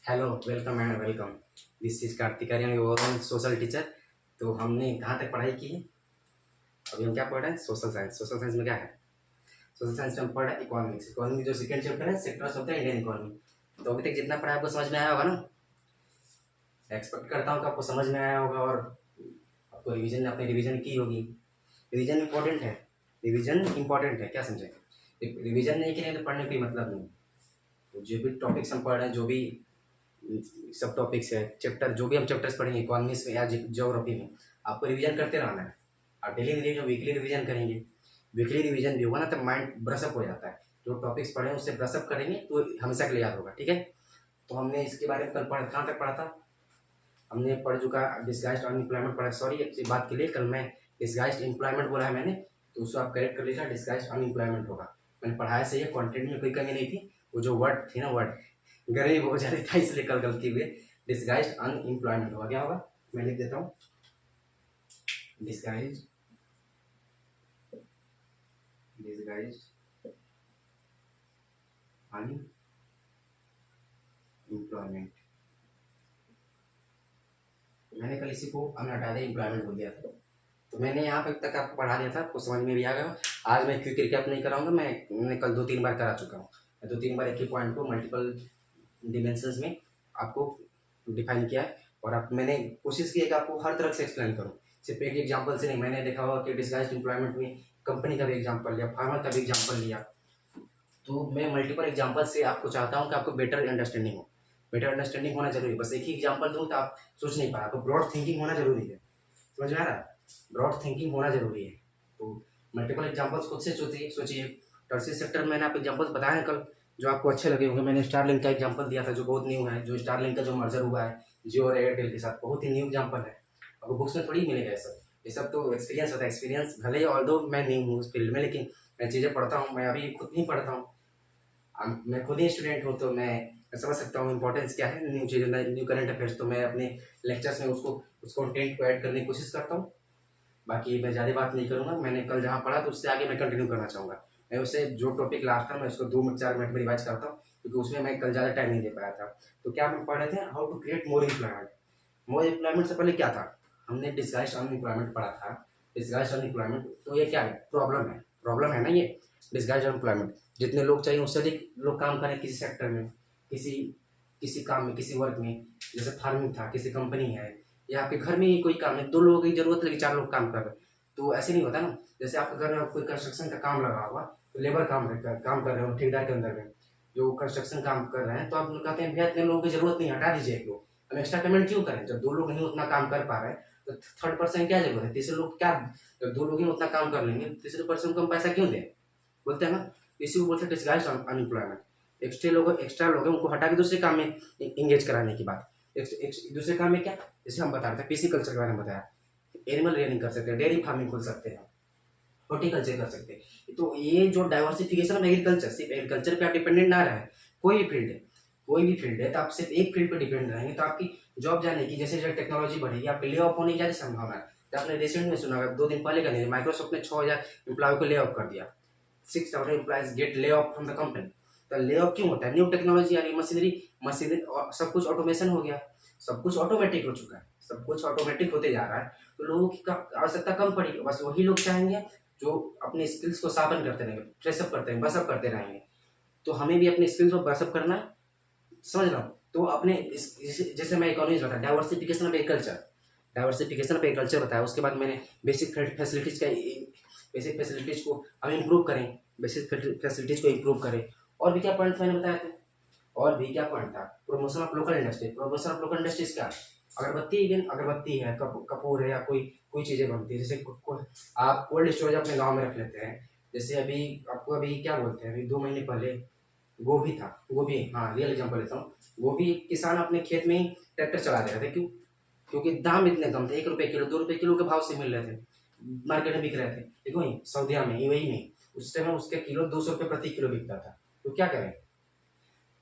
Hello, welcome and welcome. This is Kartik Aaryan, your own social teacher. तो हमने कहाँ तक पढ़ाई की है? अभी हम क्या पढ़ रहे हैं? Social science. सोशल साइंस में क्या है? सोशल साइंस में हम पढ़ रहे हैं इकोनॉमिक्स। इकोनॉमिक जो सेकंड चैप्टर है, sectors of the Indian economy. तो अभी तक जितना पढ़ा आपको समझ में आया होगा ना? एक्सपेक्ट करता हूँ कि आपको समझ में आया होगा और आपको रिवीजन आपने रिवीजन की होगी। रिवीजन इंपॉर्टेंट है। रिवीजन इंपॉर्टेंट है, क्या समझे? रिवीजन नहीं करेंगे तो पढ़ने का कोई मतलब नहीं। तो जो भी टॉपिक्स हम पढ़ रहे हैं, जो भी सब टॉपिक्स है, चैप्टर जो भी हम चैप्टर्स पढ़ेंगे इकोनॉमिक्स में या ज्योग्राफी में, आपको रिवीजन करते रहना है। आप डेली रिवीजन, वीकली रिवीजन करेंगे। वीकली रिवीजन भी होगा ना तो माइंड ब्रशअप हो जाता है। जो टॉपिक्स पढ़े हैं उससे ब्रशअप करेंगे तो हमेशा के लिए याद होगा, ठीक है? तो हमने इसके बारे में कल पढ़ा, कहाँ तक पढ़ा था? हमने पढ़ चुका डिस्गाइज्ड अनएम्प्लॉयमेंट पढ़ा। सॉरी, इसी बात के लिए कल मैं डिस्गाइज्ड एम्प्लॉयमेंट बोला है मैंने, तो उसको आप करेक्ट कर लीजिए, डिस्गाइज्ड अनएम्प्लॉयमेंट होगा। मैंने पढ़ाया सही है, कंटेंट में कोई कमी नहीं थी। वो जो वर्ड थी ना, वर्ड गरीब हो जाता था, इसलिए कल गलती हुई। डिस्गाइज्ड अनएम्प्लॉयमेंट होगा, क्या होगा? मैं लिख देता हूँ, डिस्गाइज्ड डिस्गाइज्ड अनएम्प्लॉयमेंट। मैंने कल इसी को हटा दिया, एम्प्लॉयमेंट बोल दिया था। तो मैंने यहाँ तक आपको पढ़ा दिया था, आपको समझ में भी आ गया। आज मैं क्विक रिकैप नहीं कराऊंगा, मैंने कल 2-3 बार करा चुका हूँ। 2-3 बार एक ही पॉइंट को मल्टीपल डिमेंशंस में आपको डिफाइन किया है। और आप मैंने कोशिश की है कि आपको हर तरह से एक्सप्लेन करूँ, सिर्फ एक एग्जाम्पल से नहीं। मैंने देखा होगा कि डिस्गाइज्ड एम्प्लॉयमेंट में कंपनी का भी एग्जाम्पल लिया, फार्मर का भी एग्जाम्पल लिया। तो मैं मल्टीपल एग्जाम्पल से आपको चाहता हूँ कि आपको बेटर अंडरस्टैंडिंग हो। बेटर अंडरस्टैंडिंग होना जरूरी है। बस एक ही एग्जाम्पल दूँ तो आप सोच नहीं पाए। आपको ब्रॉड थिंकिंग होना जरूरी है। समझ में आ रहा है? ब्रॉड थिंकिंग होना जरूरी है। तो मल्टीपल एग्जाम्पल्स खुद से सोचिए। टर्शियरी सेक्टर में मैंने आपको एग्जाम्पल्स बताए हैं कल, जो आपको अच्छे लगे होंगे। मैंने स्टारलिंक का एग्जाम्पल दिया था, जो बहुत न्यू है। जो स्टारलिंक का जो मर्जर हुआ है जियो और एयरटेल के साथ, बहुत ही न्यू एग्जाम्पल है। आपको बुक्स में थोड़ी मिलेगा ये सब तो एक्सपीरियंस होता है। एक्सपीरियंस भले ही ऑल्दो मैं नहीं हूँ उस फील्ड में, लेकिन मैं चीज़ें पढ़ता हूँ। मैं अभी खुद नहीं पढ़ता हूँ, मैं खुद ही स्टूडेंट हूँ, तो मैं समझ सकता हूँ इंपॉर्टेंस क्या है न्यू चीज़ें, न्यू करंट अफेयर्स। तो मैं अपने लेक्चर्स में उसको उस कंटेंट को ऐड करने की कोशिश करता हूँ। बाकी मैं ज़्यादा बात नहीं करूँगा। मैंने कल जहाँ पढ़ा तो उससे आगे मैं कंटिन्यू करना चाहूँगा। मैं उससे जो टॉपिक लास्ट था मैं उसको 2-4 मिनट में रिवाइज करता हूँ, क्योंकि उसमें मैं कल ज़्यादा टाइम नहीं दे पाया था। तो क्या हम पढ़ रहे थे? How to create more employment. More employment से पहले क्या था? हमने डिस्गाइज्ड अनएम्प्लॉयमेंट पढ़ा था। डिस्गाइज्ड अनएम्प्लॉयमेंट, तो ये क्या है? प्रॉब्लम है ना ये डिस्गाइज्ड अनएम्प्लॉयमेंट। जितने लोग चाहिए उससे अधिक लोग काम करें किसी सेक्टर में, किसी किसी काम में, किसी वर्क में। जैसे फार्मिंग था, किसी कंपनी है, या आपके घर में ही कोई काम है, 2 लोगों की जरूरत है लेकिन 4 लोग काम कर रहे हैं। तो ऐसे नहीं होता ना। जैसे आपके घर में कोई कंस्ट्रक्शन का काम लगा हुआ, तो लेबर काम कर रहे हो ठेकेदार के अंदर में, जो कंस्ट्रक्शन काम कर रहे हैं, तो आप कहते हैं भैया इतने लोगों की जरूरत नहीं, हटा दीजिए एक लोग। हम एक्स्ट्रा पेमेंट क्यों करें? जब 2 लोग नहीं उतना काम कर पा रहे हैं तो थर्ड पर्सन क्या जरूरत है? तीसरे लोग क्या? जब 2 लोग ही उतना काम कर लेंगे, तीसरे पर्सन को हम पैसा क्यों दें? बोलते हैं ना। इसी को बोलते हैं डिस्गाइज्ड अनएम्प्लॉयमेंट। एक्स्ट्रा लोग हैं, उनको हटा के दूसरे काम में इंगेज कराने की बात। दूसरे काम में क्या? जैसे हम बता रहे थे पीसी कल्चर के बारे में बताया, एनिमल रेयरिंग कर सकते हैं, डेयरी फार्मिंग खोल सकते हैं, हॉर्टिकल्चर कर सकते हैं। तो ये जो डाइवर्सिफिकेशन ऑफ एग्रीकल्चर, सिर्फ एग्रीकल्चर पे आप डिपेंडेंट ना रहे। कोई भी फील्ड है, कोई भी फील्ड है, तो आप सिर्फ एक फील्ड पे डिपेंड रहेंगे तो आपकी जॉब जाने की, जैसे जैसे टेक्नोलॉजी बढ़ेगी आपके ले ऑफ होने की ज़्यादा संभावना है। तो आपने रिसेंट में सुना होगा, 2 दिन पहले का नहीं, माइक्रोसॉफ्ट ने 6,000 एम्प्लॉय को ले ऑफ कर दिया। 6,000 employees get lay off from the company. तो ले ऑफ क्यों होता है? न्यू टेक्नोलॉजी आ रही, मशीनरी सब कुछ ऑटोमेशन हो गया, सब कुछ ऑटोमेटिक हो चुका है, सब कुछ ऑटोमेटिक होते जा रहा है। तो लोगों की आवश्यकता कम पड़ी। बस वही लोग चाहेंगे जो अपने स्किल्स को शार्पन करते रहेंगे, फ्रेशअप करते हैं, बसअप करते रहेंगे। तो हमें भी अपने स्किल्स को बसअप करना है। समझ रहा हूँ। तो अपने जैसे मैं इकोनॉमिक्स बताया, डाइवर्सिफिकेशन ऑफ एग्रीकल्चर बताया। उसके बाद मैंने बेसिक फैसिलिटीज को हम इम्प्रूव करें, बेसिक फैसिलिटीज को इम्प्रूव करें। और भी क्या पॉइंट मैंने बताया था? और भी क्या पॉइंट था? Promotion of local industry. Promotion of local industries क्या? अगरबत्ती, इवन अगरबत्ती है, कपूर है, या कोई कोई चीज़ें बनती है। जैसे आप कोल्ड स्टोरेज अपने गांव में रख लेते हैं। जैसे अभी आपको अभी क्या बोलते हैं, अभी 2 महीने पहले गोभी था, गोभी, हाँ रियल एग्जाम्पल लेता हूँ। गोभी किसान अपने खेत में ही ट्रैक्टर चला रहे थे। क्यों? क्योंकि दाम इतने कम थे, 1 रुपये किलो, 2 रुपये किलो के भाव से मिल रहे थे, मार्केट में बिक रहे थे। देखो वही सऊदिया में, यूएई में उस टाइम उसके किलो 200 रुपये प्रति किलो बिकता था। तो क्या करें?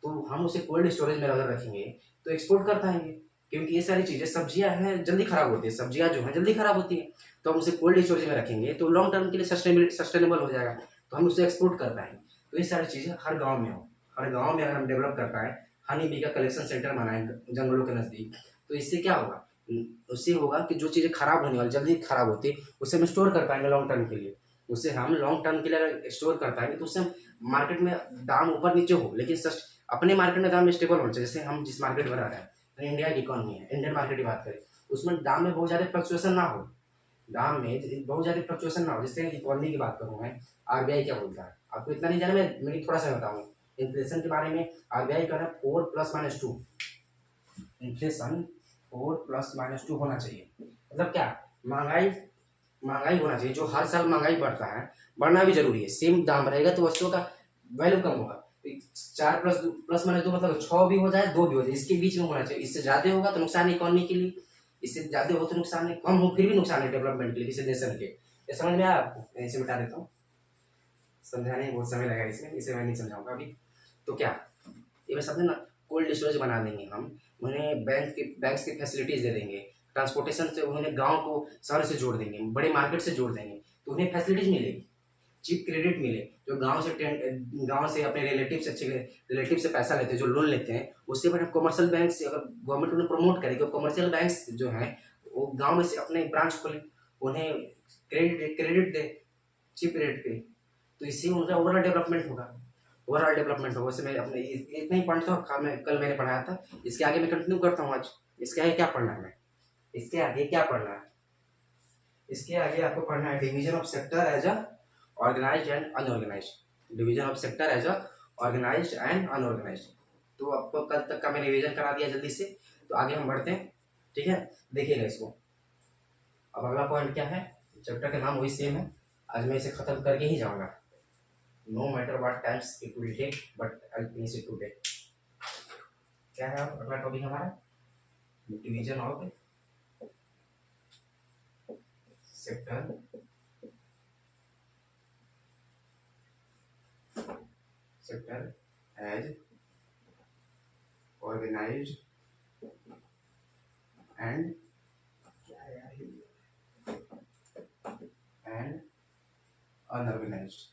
तो हम उसे कोल्ड स्टोरेज में अगर रखेंगे तो एक्सपोर्ट कर पाएंगे। क्योंकि ये सारी चीज़ें, सब्जियां हैं जल्दी खराब होती है, सब्जियां जो हैं जल्दी खराब होती हैं। तो हम उसे कोल्ड स्टोरेज में रखेंगे तो लॉन्ग टर्म के लिए सस्टेनेबल हो जाएगा, तो हम उसे एक्सपोर्ट कर पाएंगे। तो ये सारी चीज़ें हर गाँव में हो, हर गाँव में अगर हम डेवलप कर पाए, हनी बी का कलेक्शन सेंटर बनाए जंगलों के नज़दीक। तो इससे क्या होगा, उससे होगा कि जो चीज़ें खराब होने वाली, जल्दी खराब होती है, उसे हम स्टोर कर पाएंगे लॉन्ग टर्म के लिए। उससे हम लॉन्ग टर्म के लिए अगर स्टोर कर पाएंगे तो उससे मार्केट में दाम ऊपर नीचे हो, लेकिन सच अपने मार्केट में दाम स्टेबल होना चाहिए। जैसे हम जिस मार्केट में रह रहे हैं, तो इंडिया की इकोनॉमी है, इंडियन मार्केट की बात करें, उसमें दाम में बहुत ज़्यादा फ्लक्चुएशन ना हो, दाम में बहुत ज़्यादा फ्लक्चुएशन ना हो। जैसे इकोनॉमी की बात करूँ मैं, आरबीआई क्या बोलता है आपको इतना नहीं जाना, मैं थोड़ा सा बताऊँ इन्फ्लेशन के बारे में। आरबीआई का है 4+-2, इन्फ्लेशन 4+-2 होना चाहिए। मतलब क्या, महंगाई महंगाई होना चाहिए, जो हर साल महंगाई बढ़ता है, बढ़ना भी जरूरी है। सेम दाम रहेगा तो वस्तुओं का वैल्यू कम होगा। 4+2 मतलब 6 भी हो जाए 2 भी हो जाए, इसके बीच में होना चाहिए। इससे ज़्यादा होगा तो नुकसान है इकोनॉमी के लिए, इससे ज़्यादा हो तो नुकसान है, कम हो फिर भी नुकसान है डेवलपमेंट के लिए, किसी नेशन के। ये समझ में आया आपको? मैं इसे मिटा देता हूँ, समझाने में बहुत समय लगेगा इसमें, इसे मैं नहीं समझाऊंगा अभी। तो क्या, ये मैं समझे ना, कोल्ड स्टोरेज बना देंगे हम, उन्हें बैंक्स की फैसिलिटीज़ दे देंगे, ट्रांसपोर्टेशन से उन्हें गांव को शहर से जोड़ देंगे, बड़े मार्केट से जोड़ देंगे, तो उन्हें फैसिलिटीज़ मिलेगी, चीप क्रेडिट मिले। जो गांव से अपने रिलेटिव से पैसा लेते हैं, जो लोन लेते हैं, उससे बड़े कमर्शियल बैंक से अगर गवर्नमेंट उन्हें प्रमोट करेगी, कमर्शियल बैंक्स जो हैं वो गांव में से अपने ब्रांच खोले, उन्हें क्रेडिट दे चीप रेट पे, तो इससे उनका ओवरऑल डेवलपमेंट होगा, ओवरऑल डेवलपमेंट होगा। वैसे मैं अपने इतना ही पॉइंट था, मैं कल मैंने पढ़ाया था, इसके आगे मैं कंटिन्यू करता हूँ आज। इसके आगे क्या पढ़ना है, मैं इसके आगे क्या पढ़ना है, इसके आगे आपको पढ़ना है division of sector as a organised and unorganised, division of sector as a organised and unorganised. तो आपको कल तक का मैंने रिवीजन करा दिया जल्दी से, तो आगे हम बढ़ते हैं, ठीक है, देखिएगा इसको। अब अगला पॉइंट क्या है, चैप्टर का नाम वही सेम है, आज मैं इसे खत्म करके ही जाऊंगा, no matter what times it will take but I finish it today. क्या है अगला टॉपिक हमारा, division of sector as organised and unorganised.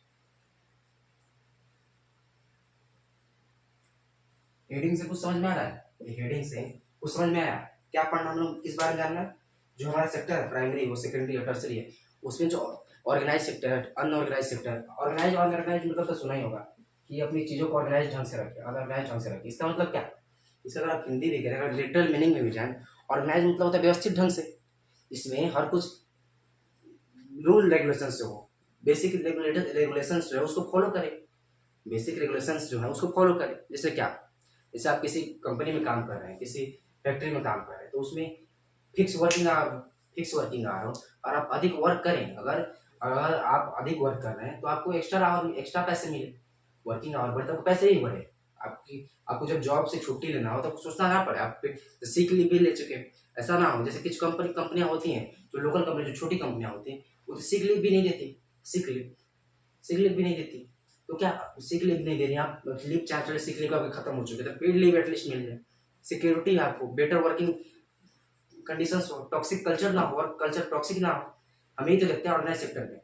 Heading से कुछ समझ में आ रहा है, ये हेडिंग से कुछ समझ में आया, क्या पढ़ना हम लोग, किस बारे में जानना है। जो हमारा सेक्टर है, प्राइमरी हो, सेकेंडरी हो, टर्सरी है, उसमें जो ऑर्गेनाइज सेक्टर है, अनऑर्गेनाइज सेक्टर, ऑर्गेनाइज अनऑर्गेनाइज मतलब तो सुना ही होगा कि अपनी चीज़ों को ऑर्गेनाइज ढंग से रखे, अनऑर्गेनाइज ढंग से रखे। इसका मतलब क्या, इसका अगर आप हिंदी भी करें, अगर लिटरल मीनिंग में भी जाए, ऑर्गेनाइज मतलब होता है व्यवस्थित ढंग से, इसमें हर कुछ रूल रेगुलेशन से हो, बेसिक रेगुलेशन जो है उसको फॉलो करें, बेसिक रेगुलेशंस जो है उसको फॉलो करें। जैसे क्या, जैसे आप किसी कंपनी में काम कर रहे हैं, किसी फैक्ट्री में काम कर रहे हैं, तो उसमें फिक्स वर्किंग आवर हो, और आप अधिक वर्क करें, अगर अगर आप अधिक वर्क कर रहे हैं तो आपको एक्स्ट्रा पैसे मिले, वर्किंग आवर बढ़े तो पैसे ही बढ़े। आपको जब जॉब से छुट्टी लेना हो तो सोचना ना पड़े, आप सीक लीव भी ले चुके हैं। ऐसा ना हो जैसे कुछ कंपनियां होती हैं, जो लोकल कंपनी, जो छोटी कंपनियां होती हैं, वो तो सीक लीव भी नहीं देती, सीक लीव सिक लीव भी नहीं देती। तो क्या, सिक लीव नहीं दे रही, आप लीव चाहे चले, सिक लीव आपकी खत्म हो चुकी है, तो पेड लीव एटलीस्ट मिल जाए, सिक्योरिटी है आपको, बेटर वर्किंग कंडीशंस हो, टॉक्सिक कल्चर ना हो, वर्क कल्चर टॉक्सिक ना हो। हम यही तो देखते हैं ऑर्गेनाइज सेक्टर में।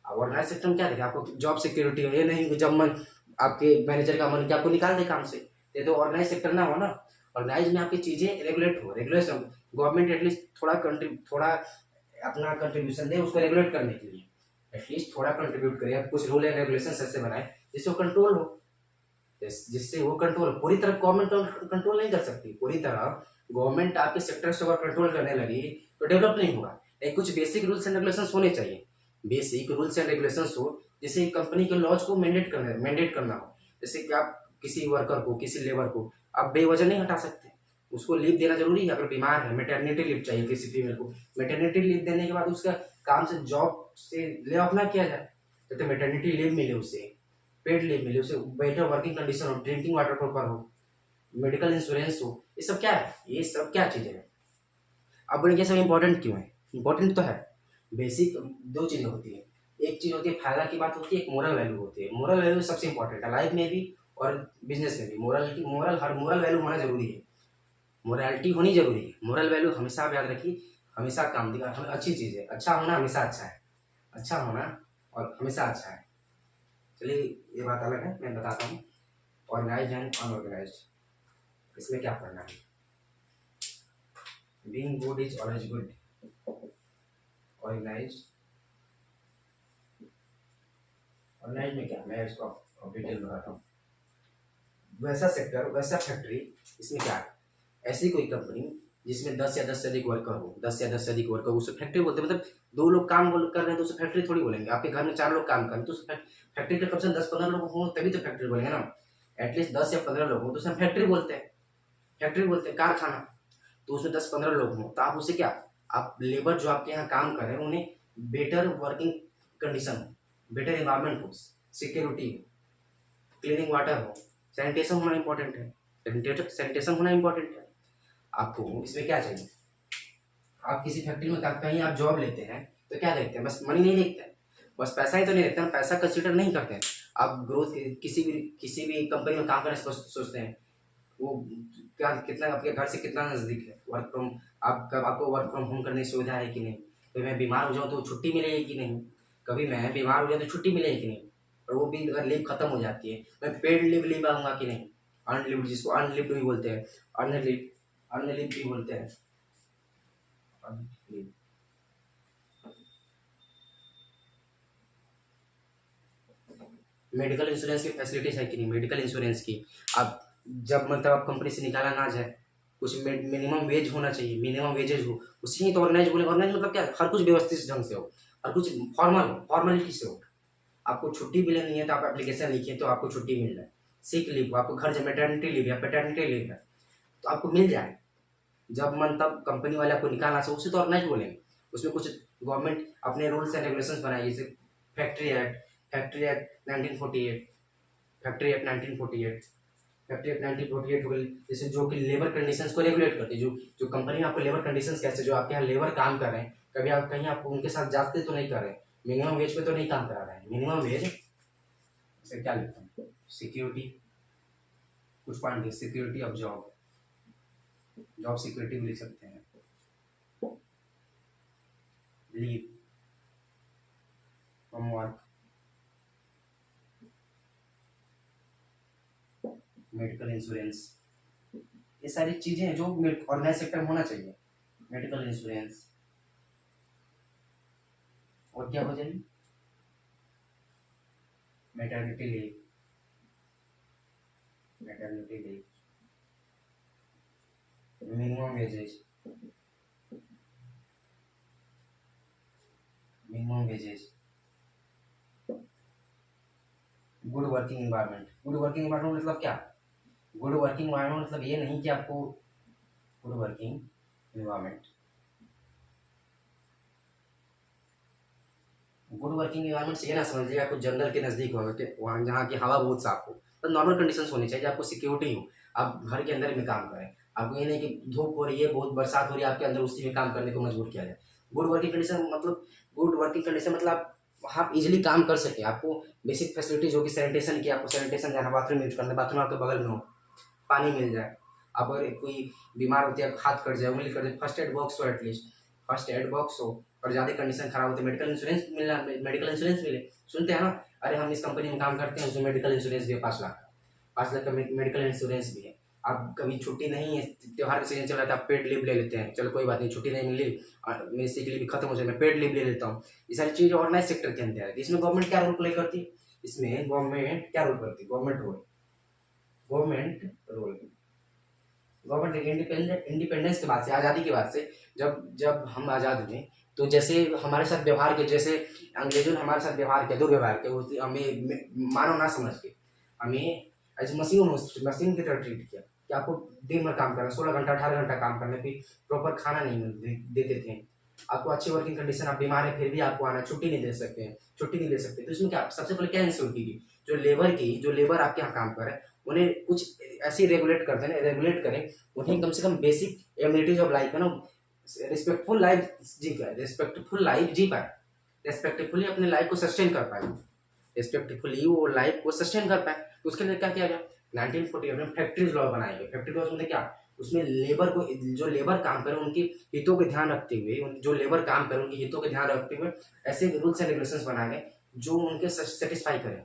अब ऑर्गेनाइज सेक्टर में क्या देखा, आपको जॉब सिक्योरिटी हो, ये नहीं कि जब मन आपके मैनेजर का मन किया आपको निकाल दे काम से, ये तो ऑर्गेनाइज सेक्टर ना हो ना। ऑर्गेनाइज में आपकी चीजें रेगुलेट हो, रेगुलेशन, गवर्नमेंट एटलीस्ट थोड़ा अपना कंट्रीब्यूशन दे उसको रेगुलेट करने के लिए, एटलीस्ट थोड़ा कंट्रीब्यूट करें, कुछ रूल एंड रेगुलेशन ऐसे बनाए जिससे वो कंट्रोल हो, जिससे वो कंट्रोल, पूरी तरह गवर्नमेंट कंट्रोल नहीं कर सकती, पूरी तरह गवर्नमेंट आपके सेक्टर से अगर कंट्रोल करने लगी तो डेवलप नहीं होगा। एक कुछ बेसिक रूल्स एंड रेगुलेशंस होने चाहिए, बेसिक रूल्स एंड रेगुलेशंस हो, जैसे कंपनी के लॉज को मैंडेट करना हो। जैसे कि आप किसी वर्कर को, किसी लेबर को आप बेवजह नहीं हटा सकते, उसको लीव देना जरूरी है। अगर बीमार है, मैटरनिटी लीव चाहिए किसी फीमेल को, मैटरनिटी लीव देने के बाद उसका काम से, जॉब से ले ऑफ ना किया जाए, तो मैटरनिटी लीव मिले उसे, पेड लीव मिले उसे, बेटर वर्किंग कंडीशन हो, ड्रिंकिंग वाटर प्रॉपर हो, मेडिकल इंश्योरेंस हो, ये सब क्या है, ये सब क्या चीज़ें हैं। अब बोले ये सब इंपॉर्टेंट क्यों है, इंपॉर्टेंट तो है। बेसिक दो चीज़ें होती है, एक चीज़ होती है फायदा की बात होती है, एक मोरल वैल्यू होती है। मोरल वैल्यू सबसे इंपॉर्टेंट है, लाइफ में भी और बिजनेस में भी। मोरल वैल्यू होना जरूरी है, मोरालिटी होनी जरूरी है। मोरल वैल्यू हमेशा आप याद रखिए, हमेशा काम देगा, हमें अच्छी चीज़ है, अच्छा होना हमेशा अच्छा है, अच्छा होना और हमेशा अच्छा है। चलिए ये बात अलग है, मैं बताता हूँ ऑर्गेनाइज एंड अनऑर्गेनाइज। इसमें क्या पढ़ना है? Being good is always good, organise. Organise में क्या, मैं इसको डिटेल बताता हूँ। वैसा सेक्टर, वैसा फैक्ट्री, इसमें क्या है, ऐसी कोई कंपनी जिसमें 10 या 10 से अधिक वर्कर हो, 10 या 10 से अधिक वर्कर, उसे फैक्ट्री बोलते हैं। मतलब 2 लोग काम कर रहे हैं तो उसे फैक्ट्री थोड़ी बोलेंगे। आपके घर में 4 लोग काम कर रहे हैं तो उसे फैक्ट्री के कम से कम 10-15 लोग हो तभी तो फैक्ट्री बोलेंगे ना। एटलीस्ट 10 या 15 लोग हो तो उसे फैक्ट्री बोलते हैं, फैक्ट्री बोलते हैं। कारखाना तो उसमें 10-15 लोग हों तो आप उसे क्या, आप लेबर जो आपके यहाँ काम कर रहे हैं उन्हें बेटर वर्किंग कंडीशन हो, बेटर इन्वायरमेंट हो, सिक्योरिटी हो, क्लीनिंग वाटर हो, सैनिटेशन होना इंपॉर्टेंट है, सैनिटेशन होना इंपॉर्टेंट है। आपको इसमें क्या चाहिए, आप किसी फैक्ट्री में कहीं आप जॉब लेते हैं तो क्या देखते हैं, बस मनी नहीं देखते हैं, बस पैसा ही तो नहीं देखते हैं, पैसा कंसिडर नहीं करते हैं। आप ग्रोथ किसी भी कंपनी में काम करने से सोचते हैं वो क्या, कितना आपके घर से कितना नज़दीक है, वर्क फ्रॉम, आपको वर्क फ्रॉम होम करने की सुविधा है कि नहीं, कभी मैं बीमार हो जाऊँ तो छुट्टी मिलेगी कि नहीं, कभी मैं बीमार हो जाऊँ तो छुट्टी मिलेगी कि नहीं, और वो भी अगर लीव खत्म हो जाती है मैं पेड लीव आऊँगा कि नहीं, अनलिव्ड, जिसको अनलिव्ड भी बोलते हैं, अनलिव्ड भी बोलते हैं, unleave। मेडिकल इंश्योरेंस की फैसिलिटीज है कि नहीं, मेडिकल इंश्योरेंस की, आप जब मतलब आप कंपनी से निकाला ना जाए, कुछ मिनिमम वेज होना चाहिए, मिनिमम वेजेज हो, उसी ही तो ऑर्गेनाइज बोले। ऑर्गेनाइज मतलब क्या, हर कुछ व्यवस्थित ढंग से हो, हर कुछ फॉर्मल हो, फॉर्मेलिटी से हो। आपको छुट्टी भी लेनी है तो आप एप्लीकेशन लिखिए तो आपको छुट्टी मिल जाए। सिक लीव, आपको घर से मैटरनिटी लीव या पैटर्निटी लीव है तो आपको मिल जाए, जब मन तब कंपनी वाले आपको निकालना चाहिए, उसे तो ऑर्गेनाइज बोलेंगे। उसमें कुछ गवर्नमेंट अपने रूल्स एंड रेगुलेशंस बनाए, जैसे factory act 1948, factory act 1948, factory act 1948 हो गई, जैसे जो कि लेबर कंडीशंस को रेगुलेट करती है। जो कंपनी में आपको लेबर कंडीशंस कैसे, जो आपके यहाँ लेबर काम कर रहे हैं, कभी आप कहीं आप उनके साथ जाते तो नहीं कर रहे हैं, मिनिमम वेज पे तो नहीं काम करा रहे हैं, मिनिमम वेज से क्या लिखता हूँ, सिक्योरिटी, कुछ point, security of job, job security भी लिख सकते हैं, leave from work, medical insurance, ये सारी चीजें हैं जो ऑर्गेनाइज सेक्टर में होना चाहिए। मेडिकल इंश्योरेंस, और क्या हो जाएगी, maternity leave, maternity leave, minimum wages, minimum wages, good working environment. Good working environment मतलब क्या, गुड वर्किंग इन्वायरमेंट मतलब ये नहीं कि आपको, good working environment, good working environment से ये ना समझिए आपको जंगल के नज़दीक होगा कि वहाँ जहाँ की हवा बहुत साफ हो, तो नॉर्मल कंडीशंस होनी चाहिए, आपको सिक्योरिटी हो, आप घर के अंदर में काम करें, आपको ये नहीं कि धूप हो रही है, बहुत बरसात हो रही है, आपके अंदर उसी में काम करने को मजबूर किया जाए। गुड वर्किंग कंडीशन मतलब, गुड वर्किंग कंडीशन मतलब आप इजीली काम कर सके, आपको बेसिक फैसिलिटीज हो कि सैनिटेशन की, आपको सैनिटेशन जाना, बाथरूम यूज करना, बाथरूम आपके बगल में हो, पानी मिल जाए, आप अगर कोई बीमार होती है, हाथ कट जाए, उंगली कट जाए, फर्स्ट एड बॉक्स हो, एटलीस्ट फर्स्ट एड बॉक्स हो, और ज़्यादा कंडीशन खराब होती है मेडिकल इंश्योरेंस मिलना, मेडिकल इंश्योरेंस मिले। सुनते हैं ना, अरे हम इस कंपनी में काम करते हैं, उसमें मेडिकल इंश्योरेंस भी है, 5 लाख, 5 लाख का मेडिकल इंश्योरेंस भी है। आप कभी छुट्टी नहीं है, त्योहार का सीजन चल रहा था, आप पेड लीव ले लेते हैं, चलो कोई बात नहीं, छुट्टी नहीं मिली, मेरी सिक लीव खत्म हो जाए, मैं पेड लीव ले लेता हूँ। ये सारी चीज़ ऑर्गेनाइज सेक्टर के अंदर है। इसमें गवर्नमेंट क्या रोल प्ले करती है, इसमें गवर्नमेंट क्या रोल करती है, government role, government role, government independence के बाद से, आज़ादी के बाद से, जब जब हम आज़ाद हुए तो जैसे हमारे साथ व्यवहार के, जैसे अंग्रेजों ने हमारे साथ व्यवहार किया, दुर्व्यवहार किया, हमें मानव ना समझ के, हमें एज मशीन की तरह ट्रीट किया कि आपको दिन भर काम करना, 16 घंटा 18 घंटा काम करना, फिर प्रॉपर खाना नहीं देते थे, आपको अच्छी वर्किंग कंडीशन, आप बीमार है फिर भी आपको आना, छुट्टी नहीं दे सकते हैं, छुट्टी नहीं ले सकते। तो इसमें क्या, सबसे पहले क्या इंश्योर की, जो लेबर आपके यहाँ काम कर रहे हैं उन्हें कुछ ऐसी रेगुलेट करते हैं, रेगुलेट करें, उन्हें कम से कम बेसिक एमिनिटीज ऑफ लाइफ है ना, रिस्पेक्टफुल लाइफ जी पाए, रिस्पेक्टफुल लाइफ जी पाए, रेस्पेक्टफुली अपने लाइफ को सस्टेन कर पाए, रेस्पेक्टफुली वो लाइफ को सस्टेन कर पाए। तो उसके लिए क्या किया गया, 1948 में फैक्ट्रीज लॉ बनाए गए। फैक्ट्री लॉ में क्या, उसमें लेबर को, जो लेबर काम करे उनके हितों के ध्यान रखते हुए, जो लेबर काम करे उनके हितों के ध्यान रखते हुए ऐसे रूल्स एंड रेगुलेशंस बनाए गए जो उनके सेटिस्फाई करें।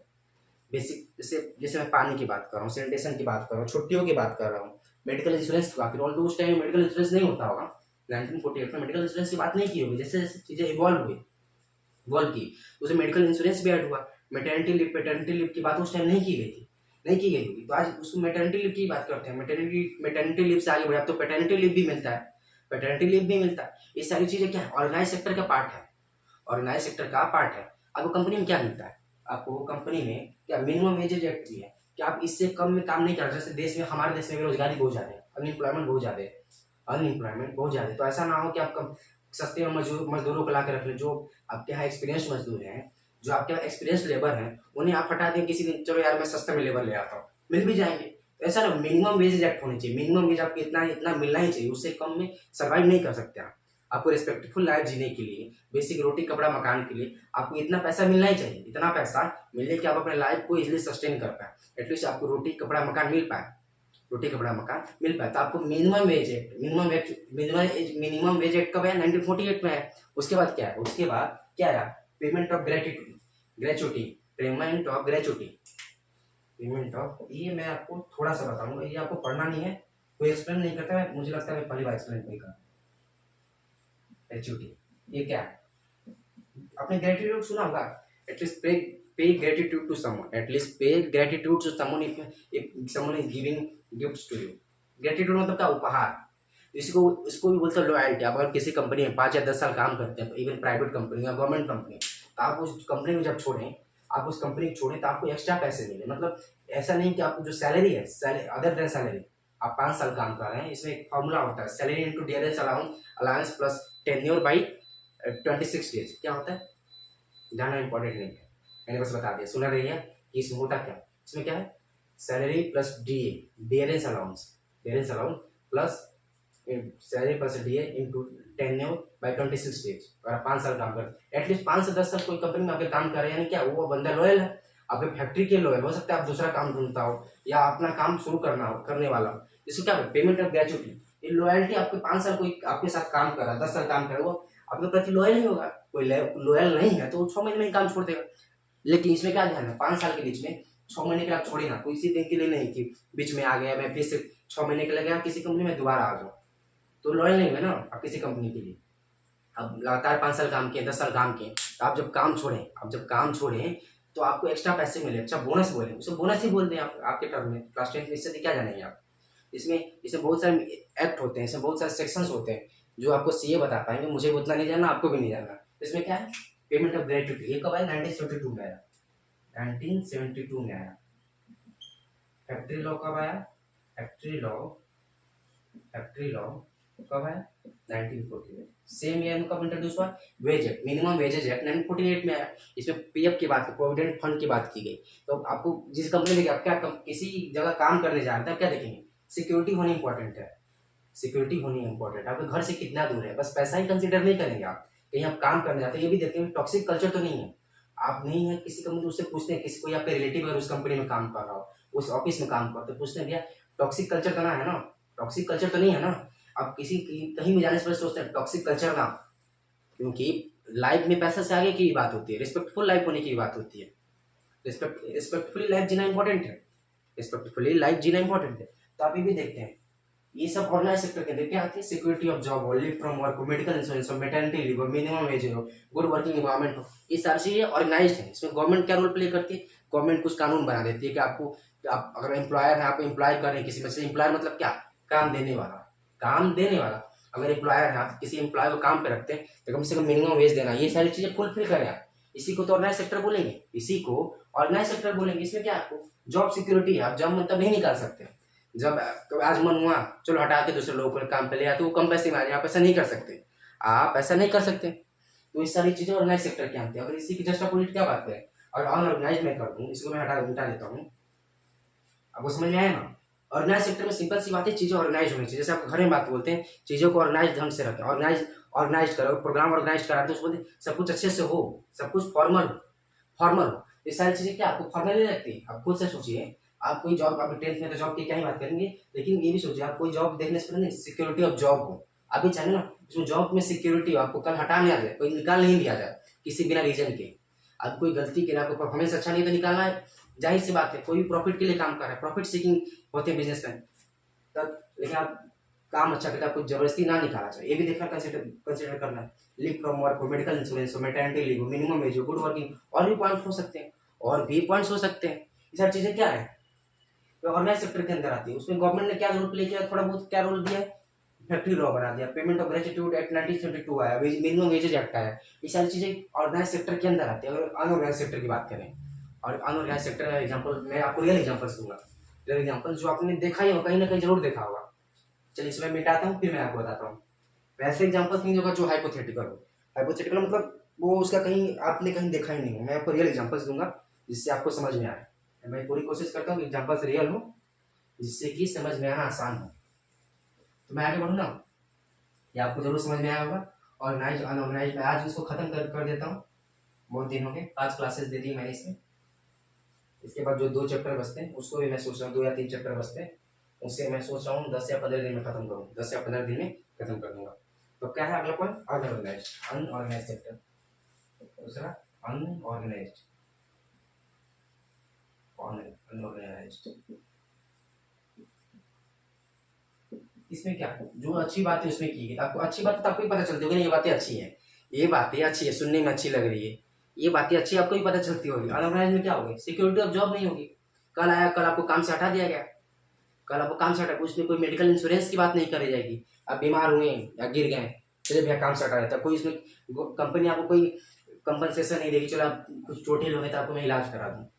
बेसिक जैसे जैसे मैं पानी की बात कर रहा हूँ, सैनिटेशन की बात कर रहा हूँ, छुट्टियों की बात कर रहा हूँ, मेडिकल इंश्योरेंस की बात करें, और तो उस टाइम मेडिकल इंश्योरेंस नहीं होता होगा, 1948 में मेडिकल इंश्योरेंस की बात नहीं की होगी। जैसे जैसे चीज़ें इवॉल्व की, उसे मेडिकल इंश्योरेंस भी ऐड हुआ। मैटरनिटी लीव, पेटर्निटी लीव की बात उस टाइम नहीं की गई थी, नहीं की गई होगी। तो आज उसको मैटरनिटी लीव की बात करते हैं। मैटरनिटी लीव से आगे बढ़े, अब तो पेटर्निटी लीव भी मिलता है, पेटर्निटी लीव भी मिलता है। ये सारी चीज़ें क्या है, ऑर्गेनाइज सेक्टर का पार्ट है, ऑर्गेनाइज सेक्टर का पार्ट है। आपको कंपनी में क्या मिलता है, आपको कंपनी में क्या मिनिमम वेजेज एक्ट भी है कि आप इससे कम में काम नहीं कर सकते। जैसे देश में, हमारे देश में बेरोजगारी बहुत ज़्यादा है, अनएम्प्लॉयमेंट बहुत ज़्यादा है, अनएम्प्लॉयमेंट बहुत ज़्यादा है। तो ऐसा ना हो कि आप कम सस्ते में मजदूरों को ला के रख ले, जो आपके यहाँ एक्सपीरियंस मजदूर हैं, जो आपके यहाँ एक्सपीरियंस लेबर हैं, उन्हें आप हटा दें किसी दिन, चलो यार मैं सस्ते में लेबर ले आता हूँ, मिल भी जाएंगे। तो ऐसा ना, मिनिमम वेजेज एक्ट होनी चाहिए, मिनिमम वेज आपको इतना इतना मिलना ही चाहिए, उससे कम में सर्वाइव नहीं कर सकते आप। आपको रिस्पेक्टफुल लाइफ जीने के लिए, बेसिक रोटी कपड़ा मकान के लिए आपको इतना पैसा मिलना ही चाहिए, इतना पैसा मिलने कि आप अपने लाइफ को इजिली सस्टेन कर पाए, एटलीस्ट आपको रोटी कपड़ा मकान मिल पाए, रोटी कपड़ा मकान मिल पाए। तो आपको minimum wage act, minimum wage act कब है, 1948 में है। उसके बाद क्या है, उसके बाद क्या है, payment of gratuity, payment of gratuity, payment of, ये मैं आपको थोड़ा सा बताऊंगा, ये आपको पढ़ना नहीं है, कोई एक्सप्लेन नहीं करता है, मुझे लगता है मैं पहली बार एक्सप्लेन नहीं कर। ग्रेचुटी ये क्या है, आपने ग्रेटिट्यूड सुना होगा, एटलीस्ट पे gratitude to someone, at least pay gratitude to someone if someone is giving gifts to you। Gratitude मतलब क्या, उपहार। इसको भी बोलते हैं लॉयल्टी। आप अगर किसी कंपनी में 5 या 10 साल काम करते हैं, तो इवन प्राइवेट कंपनी या गवर्नमेंट कंपनी, तो आप उस कंपनी को जब छोड़ें, आप उस कंपनी को छोड़ें तो आपको एक्स्ट्रा पैसे मिले। मतलब ऐसा नहीं कि आपको जो सैलरी है, अदर देन सैलरी, आप 5 साल काम कर रहे हैं, इसमें एक फॉर्मूला होता है, salary into dearness allowance plus tenure by 26 days. क्या होता है, जानना इंपॉर्टेंट नहीं है, मैंने बस बता दिया, सुना रही है कि इसमें होता क्या। इसमें क्या है, salary plus DA, dearness allowance plus salary plus DA into tenure by 26 days. अगर 5 साल काम करते, एटलीस्ट 5 से 10 साल कोई कंपनी में आपके काम कर रहे हैं, यानी क्या वो बंदा लॉयल है, आपके फैक्ट्री के लॉयल। हो सकता है आप दूसरा काम ढूंढता हो या अपना काम शुरू करने वाला हो, इसको क्या पेमेंट ऑफ ग्रेचुटी। ये लॉयल्टी, आपके 5 साल कोई आपके साथ काम कर रहा है, 10 साल काम कर रहा है, वो आपके प्रति लॉयल नहीं होगा। कोई लॉयल नहीं है तो वो 6 महीने में ही काम छोड़ देगा। लेकिन इसमें क्या ध्यान है, 5 साल के बीच में 6 महीने के लिए आप छोड़े ना, कोई इसी दिन के लिए नहीं कि बीच में आ गया, मैं फिर से 6 महीने के लिए गया किसी कंपनी में, दोबारा आ जाऊँ, तो लॉयल नहीं हुए ना आप किसी कंपनी के लिए। अब लगातार 5 साल काम किए, 10 साल काम किए, तो आप जब काम छोड़ें तो आपको एक्स्ट्रा पैसे मिले, अच्छा बोनस बोले, उसे बोनस ही बोलते हैं आप आपके टर्म में। क्लास 10 में इससे क्या जानेंगे आप। इसमें बहुत सारे एक्ट होते हैं, इसमें बहुत सारे सेक्शंस होते हैं जो आपको सीए बता पाएंगे, मुझे उतना नहीं जानना, आपको भी नहीं जानना। इसमें क्या है, पेमेंट ऑफ ग्रेचुटी, ये कब आया, 1972 में आया, 1972 में आया। फैक्ट्री लॉ कब आया, फैक्ट्री लॉ कब आया, 1948। सेम ईयर में कब इंट्रोड्यूस हुआ, wage act, minimum wages act 1948 में आया। इसमें पीएफ की बात, प्रोविडेंट फंड की बात की गई। तो आपको जिस कंपनी में आप क्या किसी जगह काम करने जा रहे हैं, क्या देखेंगे, सिक्योरिटी होनी इंपॉर्टेंट है, सिक्योरिटी होनी इंपॉर्टेंट है। आपके घर से कितना दूर है, बस पैसा ही कंसिडर नहीं करेंगे आप। कहीं आप काम करने जाते हैं, ये भी देखेंगे टॉक्सिक कल्चर तो नहीं है, आप नहीं है किसी कंपनी, उससे पूछते हैं, किसी कोई आपके रिलेटिव अगर उस कंपनी में काम कर रहा हो, उस ऑफिस में काम करते, पूछते हैं भैया टॉक्सिक कल्चर तो ना है ना, टॉक्सिक कल्चर तो नहीं है ना। आप कहीं भी जाने से पहले सोचते हैं टॉक्सिक कल्चर ना, क्योंकि लाइफ में पैसा से आगे की बात होती है, रिस्पेक्टफुल लाइफ होने की बात होती है। रिस्पेक्टफुली लाइफ जीना इंपॉर्टेंट है, रिस्पेक्टफुली लाइफ जीना इंपॉर्टेंट है। तो आप ये भी देखते हैं, ये सब ऑर्गेनाइज सेक्टर के अंदर क्या आती है, सिक्योरिटी ऑफ जॉब हो, लीव फ्रॉम वर्क हो, मेडिकल इंश्योरेंस हो, मैटरनिटी लीव हो, मिनिमम वेज हो, गुड वर्किंग एनवायरनमेंट हो, ये सारी चीजें ऑर्गेनाइज्ड है। इसमें गवर्नमेंट क्या रोल प्ले करती है, गवर्नमेंट कुछ कानून बना देती है कि आपको, आप अगर एम्प्लॉयर है, आप एम्प्लॉय कर रहे हैं किसी में से, एम्प्लॉयर मतलब क्या, काम देने वाला। अगर एम्प्लॉयर है, आप किसी एम्प्लॉय को काम पे रखते हैं तो कम से कम मिनिमम वेज देना, ये सारी चीजें फुलफिल करें आप। इसी को तो ऑर्गेनाइज सेक्टर बोलेंगे, इसमें क्या आपको जॉब सिक्योरिटी है, आप जॉब मतलब नहीं निकाल सकते। जब आज मन हुआ चलो हटा के दूसरे लोगों को काम पे ले आते, वो कम पैसे में आ जाए, आप ऐसा नहीं कर सकते, तो ये सारी चीजें ऑर्गेनाइज सेक्टर की आती है। अगर इसी की जस्ट अपोजिट क्या बात है, और अनऑर्गेनाइज में कर दूं, इसको मैं हटा देता हूँ, आपको समझ में आया ना। ऑर्गेनाइज सेक्टर में सिंपल सी बात है, चीजें ऑर्गेनाइज होनी चाहिए। जैसे आप घर में बात बोलते हैं, चीजों को ऑर्गेनाइज ढंग से रखें, ऑर्गेनाइज करो, प्रोग्राम ऑर्गेनाइज कराते हैं, उसमें सब कुछ अच्छे से हो, सब कुछ फॉर्मल हो। ये सारी चीजें क्या आपको फॉर्मल नहीं लगती, आप खुद से सोचिए। आप कोई जॉब, आप 10th में तो जॉब की क्या ही बात करेंगे, लेकिन ये भी सोचिए, आप कोई जॉब देखने से पहले सिक्योरिटी ऑफ जॉब हो, आप भी चाहे ना इसमें जॉब में सिक्योरिटी हो, आपको कल हटा नहीं आ जाए, कोई निकाल नहीं दिया जाए किसी बिना रीजन के। अब कोई गलती के, आपको परफॉर्मेंस अच्छा नहीं तो निकालना है, जाहिर सी बात है, कोई भी प्रॉफिट के लिए काम कर रहा है, प्रॉफिट सीकिंग होते हैं बिजनेसमैन। तब लेकिन आप काम अच्छा करते, आपको जबरदस्ती ना निकाला जाए, ये भी देखना कंसिडर करना है। लीव फ्रॉम वर्क हो, मेडिकल इंश्योरेंस हो, मैटरनिटी लीव हो, मिनिमम एज हो, गुड वर्किंग, और भी पॉइंट हो सकते हैं, और भी पॉइंट्स हो सकते हैं। ये सारी चीजें क्या है, ऑर्गेनाइज सेक्टर के अंदर आती है। उसमें गवर्नमेंट ने क्या रोल प्ले किया, थोड़ा बहुत क्या रोल दिया है, फैक्ट्री लॉ बना दिया, पेमेंट ऑफ ग्रेच्युटी एक्ट 1972 आया, मिनिमम वेजेज एक्ट आया। ये सारी चीजें ऑर्गेनाइज सेक्टर के अंदर आती है। अगर अनऑर्गेनाइज सेक्टर की बात करें, और अनऑर्गेनाइज सेक्टर का एग्जांपल मैं आपको रियल एग्जांपल्स दूंगा, रियल एग्जांपल जो आपने देखा ही हो, कहीं ना कहीं जरूर देखा होगा। चलिए इसमें मिटाता हूँ, फिर मैं आपको बताता हूँ। वैसे एग्जांपल्स नहीं होगा जो हाइपोथेटिकल हो। हाइपोथेटिकल मतलब वो उसका कहीं आपने कहीं देखा ही नहीं हो। मैं आपको रियल एग्जांपल्स दूंगा जिससे आपको समझ में आए। मैं पूरी कोशिश करता हूँ कि एग्जांपल्स रियल हो, जिससे कि समझ में आना आसान हो। तो मैं आगे बढ़ूँ ना, ये आपको जरूर समझ में आया होगा। ऑर्गेनाइज अनऑर्गेनाइज मैं आज इसको खत्म कर देता हूँ। बहुत दिन हो गए, 5 क्लासेस दे दी मैंने इसमें। इसके बाद जो 2 चैप्टर बचते हैं उसको भी मैं सोच रहा हूँ, 2 या 3 चैप्टर बचते हैं, उससे मैं सोच रहा हूँ 10 या 15 दिन में खत्म करूँ, 10 या 15 दिन में खत्म कर दूंगा। तो क्या है अगला पॉइंट, अनऑर्गेनाइज, अनऑर्गेनाइज सेक्टर। दूसरा अनऑर्गेनाइज्ड, अनऑर्गेनाइज्ड। इसमें क्या जो अच्छी बात है उसमें की गई, आपको अच्छी बात तो आपको ही पता चलती होगी ना, ये बातें अच्छी हैं, ये बातें अच्छी है, सुनने में अच्छी लग रही है, ये बातें अच्छी आपको ही पता चलती होगी। अनऑर्गेनाइज में क्या होगी, सिक्योरिटी ऑफ जॉब नहीं होगी। कल आया, कल आपको काम से हटा दिया गया, कल आपको काम से हटा, उसमें कोई मेडिकल इंश्योरेंस की बात नहीं करी जाएगी। आप बीमार हुए या गिर गए, चलिए भैया काम से हटा देता, कोई इसमें कंपनी आपको कोई कंपनसेशन नहीं देगी। चलो आप कुछ चोटिल हो गए तो आपको मैं इलाज करा दूँ।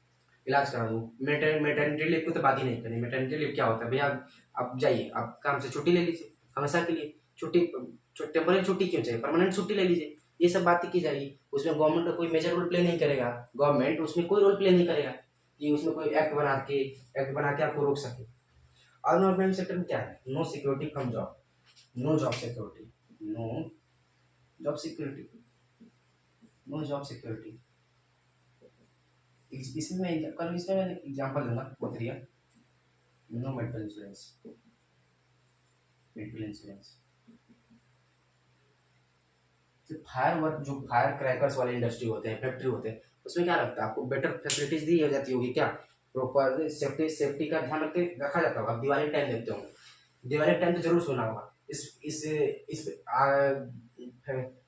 मेटर्निटी लीव की तो बात ही नहीं करनी। मेटर्निटी लीव क्या होता है भैया, आप जाइए, आप काम से छुट्टी ले लीजिए हमेशा के लिए। छुट्टी टेम्पररी छुट्टी क्यों चाहिए, परमानेंट छुट्टी ले लीजिए। ये सब बातें की जाएगी। उसमें गवर्नमेंट का कोई मेजर रोल प्ले नहीं करेगा, गवर्नमेंट उसमें कोई रोल प्ले नहीं करेगा कि उसमें कोई एक्ट बना के आपको रोक सके। अनऑर्गेनाइज्ड सेक्टर में क्या है, no security from job, no job security, no job security, no job security. इसमें मैं एग्जाम्पल दूंगा, बहुत रियल। No medical insurance, medical insurance. Fire work, जो फायर क्रैकर्स वाले इंडस्ट्री होते हैं, फैक्ट्री होते हैं, उसमें क्या लगता है आपको बेटर फैसिलिटीज दी जाती होगी क्या, प्रॉपर सेफ्टी का ध्यान रखा जाता होगा। आप दिवाली टाइम देखते होंगे, दिवाली टाइम तो जरूर सुना होगा।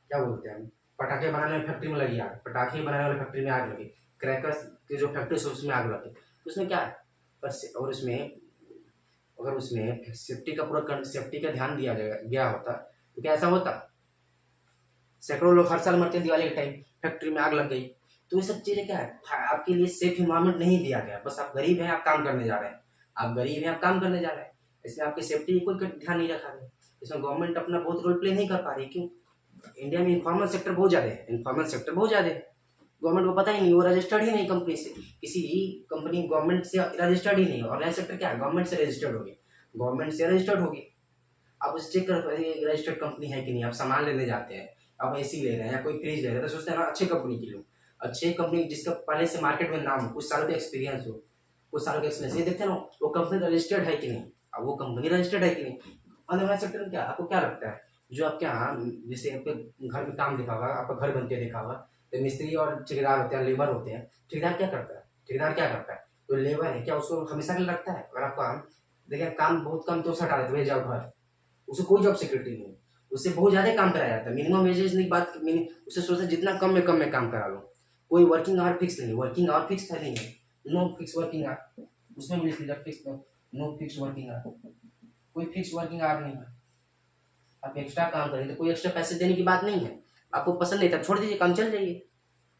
क्या बोलते हैं, पटाखे बनाने वाली फैक्ट्री में लगी आग, पटाखे बनाने वाली फैक्ट्री में आग लगी, क्रैकर्स की जो फैक्ट्री है उसमें आग लगी। उसमें क्या है, और उसमें अगर उसमें सेफ्टी का ध्यान दिया गया होता तो क्या ऐसा होता, सैकड़ों लोग हर साल मरते हैं दिवाली के टाइम, फैक्ट्री में आग लग गई। तो ये सब चीजें क्या है, आपके लिए सेफ इन्वायरमेंट नहीं दिया गया। बस आप गरीब हैं, आप काम करने जा रहे हैं, आप गरीब हैं, आप काम करने जा रहे हैं, इसमें आपकी सेफ्टी कोई ध्यान नहीं रखा गया। इसमें गवर्नमेंट अपना बहुत रोल प्ले नहीं कर पा रही। क्यों, इंडिया में इन्फॉर्मल सेक्टर बहुत ज्यादा है, इन्फॉर्मल सेक्टर बहुत ज्यादा है। गवर्नमेंट को पता ही नहीं, वो रजिस्टर्ड ही नहीं कंपनी से, किसी भी कंपनी गवर्नमेंट से रजिस्टर्ड ही नहीं। और नया सेक्टर क्या है, गवर्नमेंट से रजिस्टर्ड होगी, गवर्नमेंट से रजिस्टर्ड होगी। आप उसे चेक कर रजिस्टर्ड कंपनी है कि नहीं। आप सामान लेने जाते हैं, आप एसी ले रहे हैं या कोई फ्रिज ले रहे हैं, तो सोचते हैं ना अच्छे कंपनी की लो, अच्छे कंपनी जिसका पहले से मार्केट में नाम हो, कुछ सालों का एक्सपीरियंस हो, कुछ सालों का एक्सपीरियंस, ये देखते हैं ना वो कंपनी रजिस्टर्ड है कि नहीं, अब वो कंपनी रजिस्टर्ड है कि नहीं। अनऑर्गेनाइज्ड सेक्टर में क्या, आपको क्या लगता है, जो आपके यहाँ जैसे आपके घर में काम देखा होगा, आपका घर बनते देखा होगा, तो मिस्त्री और ठेकेदार होते हैं, लेबर होते हैं। ठेकेदार क्या करता है, तो लेबर है क्या, उसको हमेशा के लिए रखता है। अगर आप काम देखिए, काम बहुत कम तो हटा देते, जाओ घर, उसे कोई जॉब सिक्योरिटी नहीं, उससे बहुत ज्यादा काम कराया जाता है। मिनिमम वेजेस की बात, उससे सोचते हैं जितना कम में काम करा लो। कोई वर्किंग आवर फिक्स नहीं, वर्किंग आवर फिक्स है नहीं है, नो फिक्स वर्किंग आवर, उसमें भी लिख fix, no fix working hour, कोई फिक्स वर्किंग आवर नहीं है। आप एक्स्ट्रा काम करेंगे तो कोई एक्स्ट्रा पैसे देने की बात नहीं है। आपको पसंद नहीं था छोड़ दीजिए, काम चल जाइए।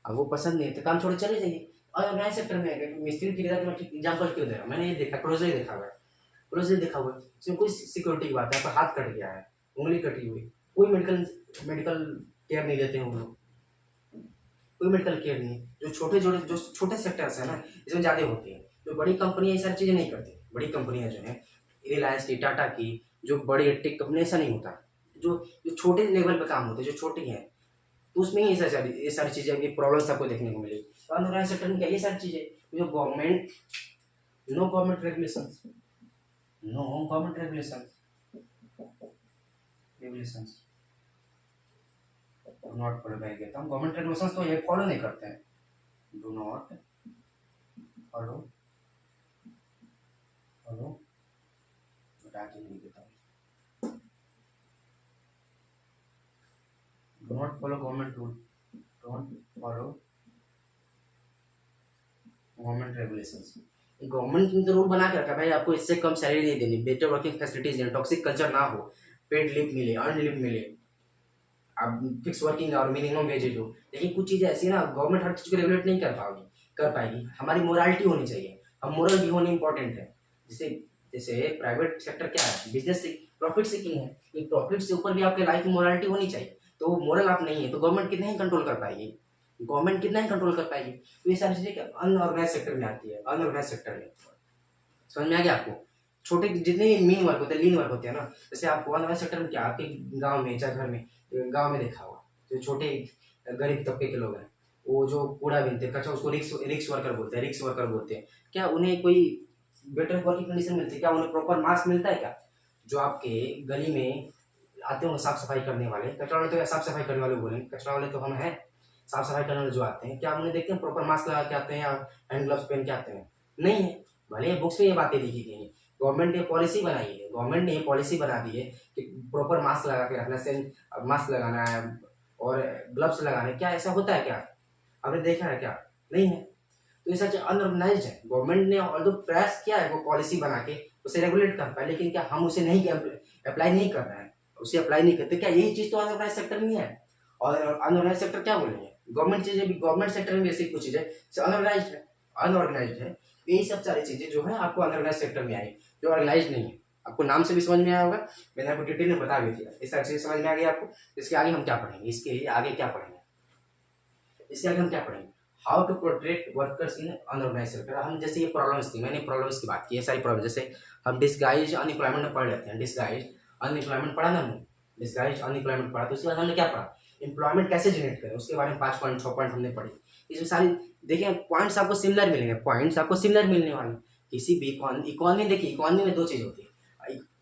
अब वो पसंद नहीं है तो काम छोड़ चले जाइए। और नया सेक्टर में है, मिस्त्री ठेकेदार का एग्जाम्पल क्यों दे रहा हूँ, मैंने ये देखा, क्लोजली देखा हुआ है, क्लोजली देखा हुआ है। इसमें कोई सिक्योरिटी की बात है, आपका हाथ कट गया है, उंगली कटी हुई, कोई मेडिकल केयर नहीं लेते हैं वो लोग, कोई मेडिकल केयर नहीं है। जो छोटे सेक्टर्स है ना, इसमें ज़्यादा होती है। जो बड़ी कंपनियां ये सारी चीज़ें नहीं करती। बड़ी कंपनियां जो है, रिलायंस की, टाटा की, जो बड़ी टेक कंपनी, ऐसा नहीं होता। जो जो छोटे लेवल पे काम होते हैं, जो छोटी हैं, तो उसमें ही ये सारी चीज़ें, अभी प्रॉब्लम्स आपको देखने को मिलेगी। तो अनऑर्गेनाइज्ड सेक्टर में क्या, ये सारी चीज़ें, जो government, no government regulations, no government regulations not follow by कहता हूँ। गवर्नमेंट रेगुलेशंस तो ये फॉलो नहीं करते हैं, डू नॉट फॉलो, फॉलो, चीज़ लिख देता हूँ, do not follow government rule, don't follow government regulations. Government ने तो रूल बना के रखा है भाई, आपको इससे कम सैलरी नहीं देनी, बेटर वर्किंग फैसिलिटीज देना, टॉक्सिक कल्चर ना हो, पेड लीव मिले, अर्न लीव मिले, आप फिक्स वर्किंग और मिनिमम वेजेज हो। लेकिन कुछ चीज़ें ऐसी ना गवर्नमेंट हर चीज़ को रेगुलेट नहीं कर पाएगी। हमारी मोरालिटी होनी चाहिए, हम मोरल भी होनी इंपॉर्टेंट है। जैसे जैसे प्राइवेट सेक्टर क्या है, बिजनेस से प्रॉफिट सीकिंग है, लेकिन प्रॉफिट से ऊपर भी आपके लाइफ में मोरालिटी होनी चाहिए। तो वो मोरल आप नहीं है तो गवर्नमेंट कितना ही कंट्रोल कर पाएगी, गवर्नमेंट कितना ही कंट्रोल कर पाएगी। तो ये सारी चीज़ें अनऑर्गेनाइज सेक्टर में आती है, अनऑर्गेनाइज सेक्टर में। समझ में आ गया आपको? छोटे जितने मीन वर्क होते हैं, लीन वर्क होते हैं ना, जैसे आपको अनऑर्गेनाइज सेक्टर में क्या, आपके गाँव में चाहे घर में, गाँव में देखा होगा जो छोटे गरीब तबके के लोग हैं, वो जो कूड़ा बीनते हैं, कचरा, उसको रिक्स वर्कर बोलते हैं, रिक्स वर्कर बोलते हैं। क्या उन्हें कोई बेटर वर्किंग कंडीशन मिलती है? क्या उन्हें प्रॉपर मास्क मिलता है क्या? जो आपके गली में आते होंगे साफ सफाई करने वाले, कचरा वाले तो साफ सफाई करने वाले बोलेंगे, कचरा वाले तो हम हैं, साफ सफाई करने वाले जो आते हैं, क्या हम उन्हें देखते हैं प्रॉपर मास्क लगा के आते हैं या हैंड ग्लव्स पहन के आते हैं? नहीं है। भले ही बुक्स में ये बातें लिखी गई हैं, गवर्नमेंट ने पॉलिसी बनाई है, गवर्नमेंट ने ये पॉलिसी बना दी है कि प्रॉपर मास्क लगा के रखना, मास्क लगाना है और ग्लव्स लगाने। क्या ऐसा होता है क्या? आपने देखा है क्या? नहीं है। तो ये सच अनऑर्गेनाइज्ड है। गवर्नमेंट ने ऑल्दो प्रयास किया है वो पॉलिसी बना के उसे रेगुलेट कर पाए, लेकिन क्या हम उसे नहीं अप्लाई नहीं कर रहे हैं, उसे अप्लाई नहीं करते? क्या यही चीज़ तो अनऑर्गेनाइज सेक्टर में है? और अनऑर्गेनाइज सेक्टर क्या बोलेंगे? गवर्नमेंट चीज़ें भी, गवर्नमेंट सेक्टर में भी ऐसी कुछ चीज़ें अनऑर्गेनाइज्ड है, अनऑर्गेनाइज्ड है। यही सब सारी चीज़ें जो है आपको अनऑर्गेनाइज सेक्टर में आई, जो ऑर्गेनाइज नहीं है। आपको नाम से भी समझ में आया होगा, मैंने आपको डिटेल में बता भी दिया। इस सारी चीज़ समझ में आ गई आपको? इसके आगे हम क्या पढ़ेंगे, इसके आगे क्या पढ़ेंगे, इसके आगे हम क्या पढ़ेंगे? How to protect workers in unorganise sector. हम जैसे ये प्रॉब्लम्स थी, मैंने प्रॉब्लम्स की बात की है, सारी प्रॉब्लम, जैसे हम डिस्गाइज अनएम्प्लॉयमेंट में पढ़ लेते हैं, डिस्गाइज अनएम्प्लॉयमेंट पढ़ा ना हमने, डिस्गाइज अनएम्प्लॉयमेंट पढ़ा, तो उसके बाद हमने क्या पढ़ा, एम्प्लॉयमेंट कैसे जनरेट करें, उसके बारे में 5 पॉइंट 6 पॉइंट हमने पढ़े। इसमें सारी देखिए पॉइंट्स आपको सिमिलर मिलेंगे, पॉइंट्स आपको सिमिलर मिलने वाले। किसी भी इकॉनमी, देखिए इकॉनमी में 2 चीज़ होती है,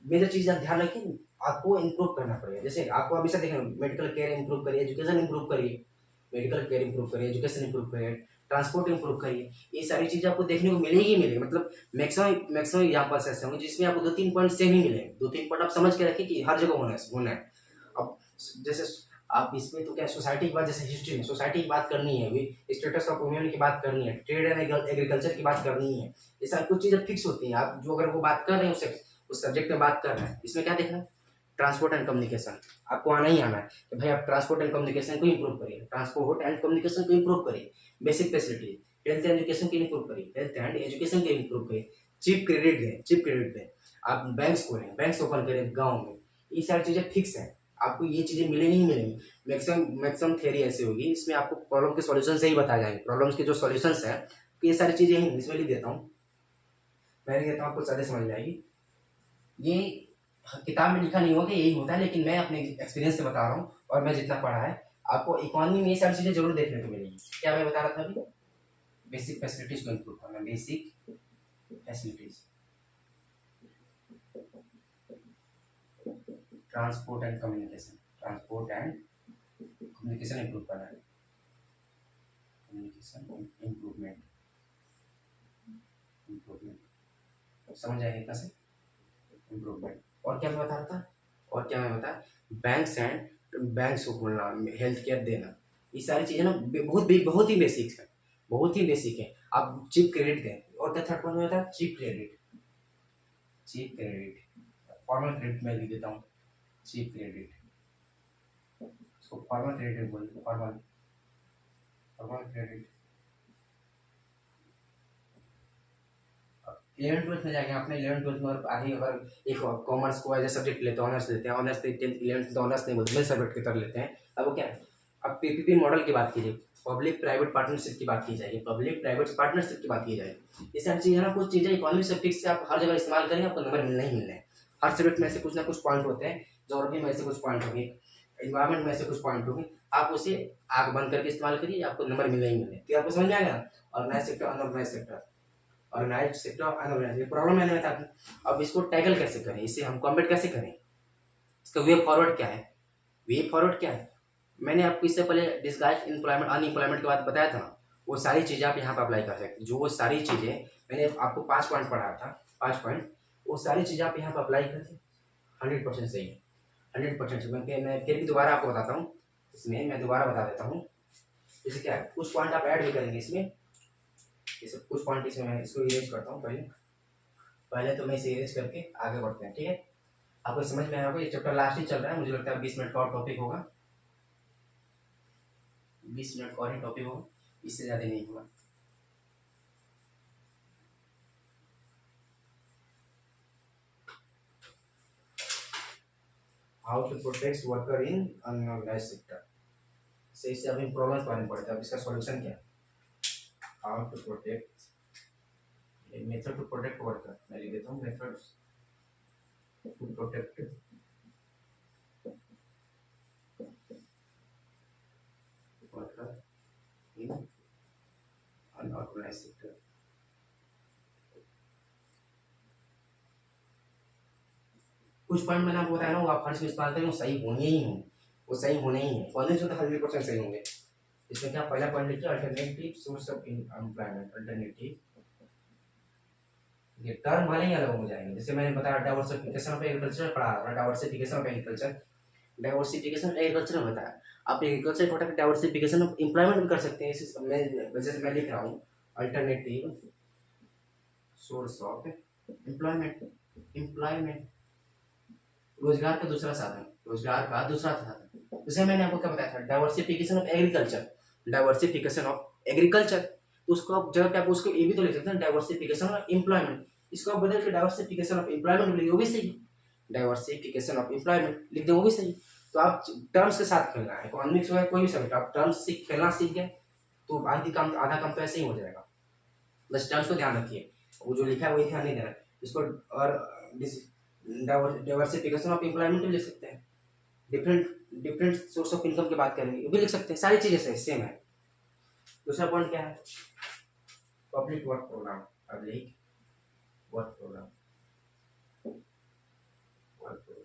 मेजर चीज़ आप ध्यान रखिए, आपको इंप्रूव करना पड़ेगा। जैसे आपको हमेशा देखें, मेडिकल केयर इंप्रूव करिए, एजुकेशन इंप्रूव करिए, मेडिकल केयर इंप्रूव करिए, एजुकेशन इंप्रूव करिए, ट्रांसपोर्ट इंप्रूव करिए, ये सारी चीज़ें आपको देखने को मिलेगी ही मिलेगी। मतलब मैक्सिमम एग्जाम्पल्स ऐसे होंगे जिसमें आपको 2-3 पॉइंट सेम ही मिलेंगे। 2-3 पॉइंट आप समझ के रखिए कि हर जगह होना है। अब जैसे आप इसमें तो क्या सोसाइटी की बात, जैसे हिस्ट्री में सोसाइटी की बात करनी है, स्टेटस ऑफ वुमेन की बात करनी है, ट्रेड एंड एग्रीकल्चर की बात करनी है, ये सारी कुछ चीज़ें फिक्स होती हैं। आप जो अगर वो बात कर रहे हैं उस सब्जेक्ट में बात कर रहे हैं, इसमें क्या देखना है, ट्रांसपोर्ट एंड कम्युनिकेशन आपको आना ही आना है कि भाई आप ट्रांसपोर्ट एंड कम्युनिकेशन को इंप्रूव करिए, ट्रांसपोर्ट एंड कम्युनिकेशन को इंप्रूव करिए, basic facility, health and education को इंप्रूव करिए, हेल्थ एंड एजुकेशन को इंप्रूव करिए, चीप क्रेडिट दें, आप बैंक्स खोलें, बैंक्स ओपन करें गाँव में, ये सारी चीज़ें फिक्स हैं। आपको ये चीज़ें मिलेंगी ही मिलेंगी। मैक्सिमम थ्योरी ऐसी होगी, इसमें आपको प्रॉब्लम के सॉल्यूशन से ही बताए जाएंगे, प्रॉब्लम्स के जो सॉल्यूशंस हैं, तो ये सारी चीज़ें ही इसमें लिख देता हूँ, मैं लिख देता हूँ, आपको ज़्यादा समझ में आएगी। ये किताब में लिखा नहीं होगा कि यही होता है, लेकिन मैं अपने एक्सपीरियंस से बता रहा हूँ और मैं जितना पढ़ा है, आपको इकोनॉमी में ये सारी चीज़ें जरूर देखने को मिलेगी। क्या मैं बता रहा था अभी, बेसिक फैसिलिटीज को इम्प्रूव करना, basic facilities, transport and communication improve करना है, कम्युनिकेशन इम्प्रूवमेंट समझ आएगा इतना से, इम्प्रूवमेंट। और क्या मैं बता रहा था, बैंक्स को खोलना, हेल्थ केयर देना, ये सारी चीज़ें ना बहुत ही बेसिक है, बहुत ही बेसिक है। आप चीप क्रेडिट दें, और क्या थर्ड पॉइंट में होता है, चीप क्रेडिट, फॉर्मल क्रेडिट मैं लिख देता हूँ, चीप क्रेडिट, इसको फॉर्मल क्रेडिट बोलते हैं, फॉर्मल क्रेडिट। 11th-12th में जाएंगे, आपने 11th-12th में और आगे अगर एक कॉमर्स को एज ए सब्जेक्ट लेते हैं, ऑनर्स लेते हैं, ऑनर्स 10th-11th तो ऑनर्स नहीं बोलते, मिल सब्जेक्ट की तरह लेते हैं। अब वो क्या है, अब पीपीपी मॉडल की बात कीजिए, पब्लिक प्राइवेट पार्टनरशिप की बात की जाएगी, ये सारी चीज़ें ना, कुछ चीज़ें इकोनॉमी से फिक्स से आप हर जगह इस्तेमाल करेंगे, आपको नंबर नहीं मिलने हैं। हर सब्जेक्ट में ऐसे कुछ ना कुछ पॉइंट होते हैं, ज्योग्राफी में ऐसे कुछ पॉइंट होंगे, इन्वायरमेंट में ऐसे कुछ पॉइंट होंगे, आप उसे आग बंद करके इस्तेमाल करिए, आपको नंबर मिलने ही मिलने। तो आपको समझ में आएगा, organise sector, unorganise sector, organise sector, unorganise problem मैंने बता दी। अब इसको टैकल कैसे करें, इसे हम कॉम्बैट कैसे करें, इसका वे फॉरवर्ड क्या है, मैंने आपको इससे पहले डिस्गाइज अनएम्प्लॉयमेंट की बात बताया था, वो सारी चीज़ें आप यहाँ पर अप्लाई कर सकते हैं। जो वो सारी चीज़ें मैंने आपको 5 पॉइंट पढ़ाया था, 5 पॉइंट, वो सारी चीज़ें आप यहाँ पर अप्लाई करके 100% सही है, 100% मैं फिर भी दोबारा आपको बताता हूँ। इसमें मैं दोबारा बता देता हूँ, जैसे क्या है कुछ पॉइंट आप ऐड भी करेंगे इसमें, जैसे कुछ पॉइंट इसमें मैं इसको इरेज करता हूँ। पहले पहले तो मैं इसे इरेज करके आगे बढ़ते हैं, ठीक है। आपको समझ में आया होगा, ये चैप्टर लास्ट ही चल रहा है, मुझे लगता है 20 मिनट का और टॉपिक होगा, 20 मिनट का और ही टॉपिक होगा, इससे ज़्यादा नहीं होगा। How to protect worker in unorganised sector, से इससे अभी प्रॉब्लम पानी पड़ता है। अब इसका सॉल्यूशन क्या है? How to protect, method to protect worker, मैं लिख देता हूँ method to protect worker in unorganised sector. कुछ पॉइंट मैंने आपको बताया ना, वो आप फर्स्ट में इस्तेमाल करें, वो सही होने ही हों, वो सही होने ही है, कॉलेज में तो 100% सही होंगे। इसमें क्या पहला पॉइंट लिखिए, alternative source of employment, alternative, ये टर्म वाले ही अलग हो जाएंगे। जैसे मैंने बताया डाइवर्सिफिकेशन ऑफ एग्रीकल्चर पढ़ा रहा था, diversification of agriculture, diversification of agriculture में बताया। आप agriculture product diversification of employment भी कर सकते हैं। जैसे मैं लिख रहा हूँ alternative source of employment, employment रोजगार का दूसरा साधन, रोजगार का दूसरा साधन। जैसे मैंने आपको क्या बताया था, diversification of agriculture, diversification of agriculture, तो उसको आप जगह पे आप उसको ये भी तो लिख सकते हैं डाइवर्सिफिकेशन ऑफ एम्प्लॉयमेंट, इसको आप बदल के डाइवर्सिफिकेशन ऑफ एम्प्लॉयमेंट लिख दो, वो भी सही, डाइवर्सिफिकेशन ऑफ एम्प्लॉयमेंट लिख दो, वो भी सही। तो आप टर्म्स के साथ खेलना है, इकोनॉमिक्स हो कोई भी सब्जेक्ट, आप टर्म्स से खेलना सीख गए तो आधा काम तो ऐसे ही हो जाएगा। बस टर्म्स को ध्यान रखिए, वो जो लिखा है वही ध्यान नहीं देना इसको। और डाइवर्सिफिकेशन ऑफ एम्प्लॉयमेंट भी लिख सकते हैं, different different source of income की बात करेंगे, वो भी लिख सकते हैं, सारी चीजें से सेम है। दूसरा पॉइंट क्या है, public work programme, public work programme, work programme.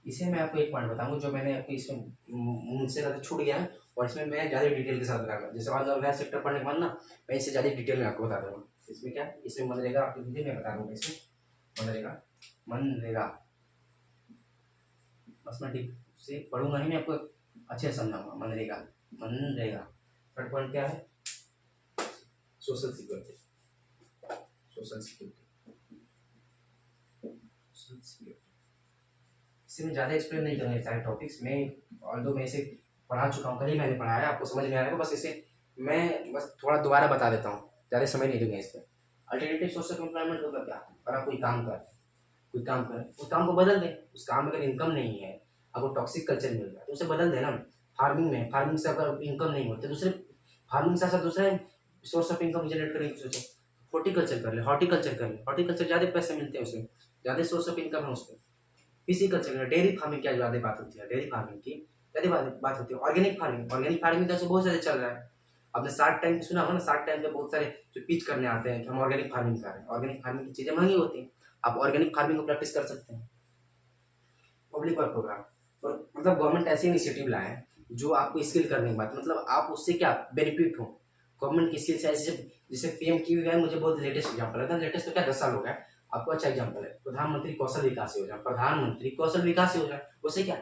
इसे मैं आपको एक पॉइंट बताऊंगा जो मैंने आपको इसमें मुझसे ज़्यादा छूट गया है, और इसमें मैं ज़्यादा डिटेल के साथ बताऊंगा। जैसे ऑर्गेनाइज सेक्टर पढ़ने के बाद ना मैं इससे ज़्यादा डिटेल में आपको बता दूंगा। इसमें क्या, इसमें मनरेगा आपको हिंदी में बता दूंगा, इसमें मनरेगा, मनरेगा बस मैं ठीक से पढ़ूंगा नहीं, मैं आपको अच्छे से समझाऊंगा। मनरेगा, मनरेगा। थर्ड पॉइंट क्या है, social security, social security, social security. इससे मैं ज़्यादा एक्सप्लेन नहीं करूँगा सारे टॉपिक्स में, ऑल्दो मैं इसे पढ़ा चुका हूँ, कल ही मैंने पढ़ाया, आपको समझ में आएगा। बस इसे मैं बस थोड़ा दोबारा बता देता हूँ, ज़्यादा समय नहीं दूंगा इस पर। अल्टरनेटिव सोर्स ऑफ एम्प्लॉयमेंट होगा क्या, अगर आप कोई काम कर, कोई काम करें, उस काम को बदल दें। उस काम में अगर इनकम नहीं है, आपको टॉक्सिक कल्चर मिल रहा है तो उसे बदल देना। फार्मिंग में, फार्मिंग से अगर इनकम नहीं होती, दूसरे फार्मिंग से साथ दूसरे सोर्स ऑफ इनकम जनरेट करेंगे। सोचो हॉर्टिकल्चर कर ले, हॉर्टिकल्चर कर ले, हॉर्टिकल्चर ज़्यादा पैसे मिलते हैं उसमें, ज़्यादा सोर्स ऑफ इनकम है उसमें। फिजिकल्चर कर, डेयरी फार्मिंग क्या ज़्यादा बात होती है, डेयरी फार्मिंग की ज़्यादा बात होती है। ऑर्गेनिक फार्मिंग, ऑर्गेनिक फार्मिंग तो बहुत ज़्यादा चल रहा है, आपने शार्क टैंक सुना होगा ना, शार्क टैंक पे बहुत सारे जो पिच करने आते हैं कि हम ऑर्गेनिक फार्मिंग कर रहे हैं। ऑर्गेनिक फार्मिंग की चीज़ें महंगी होती हैं, आप ऑर्गेनिक फार्मिंग को प्रैक्टिस कर सकते हैं। पब्लिक वर्क प्रोग्राम, और मतलब गवर्नमेंट ऐसे इनिशिएटिव लाए हैं जो आपको स्किल करने के बाद मतलब आप उससे क्या बेनिफिट हो। गवर्नमेंट की स्किल से ऐसे, जैसे PM मुझे बहुत लेटेस्ट एग्जाम्पल है, लेटेस्ट तो क्या 10 साल हो गया, आपको अच्छा एग्जाम्पल है प्रधानमंत्री कौशल विकास योजना, प्रधानमंत्री कौशल विकास योजना। उससे क्या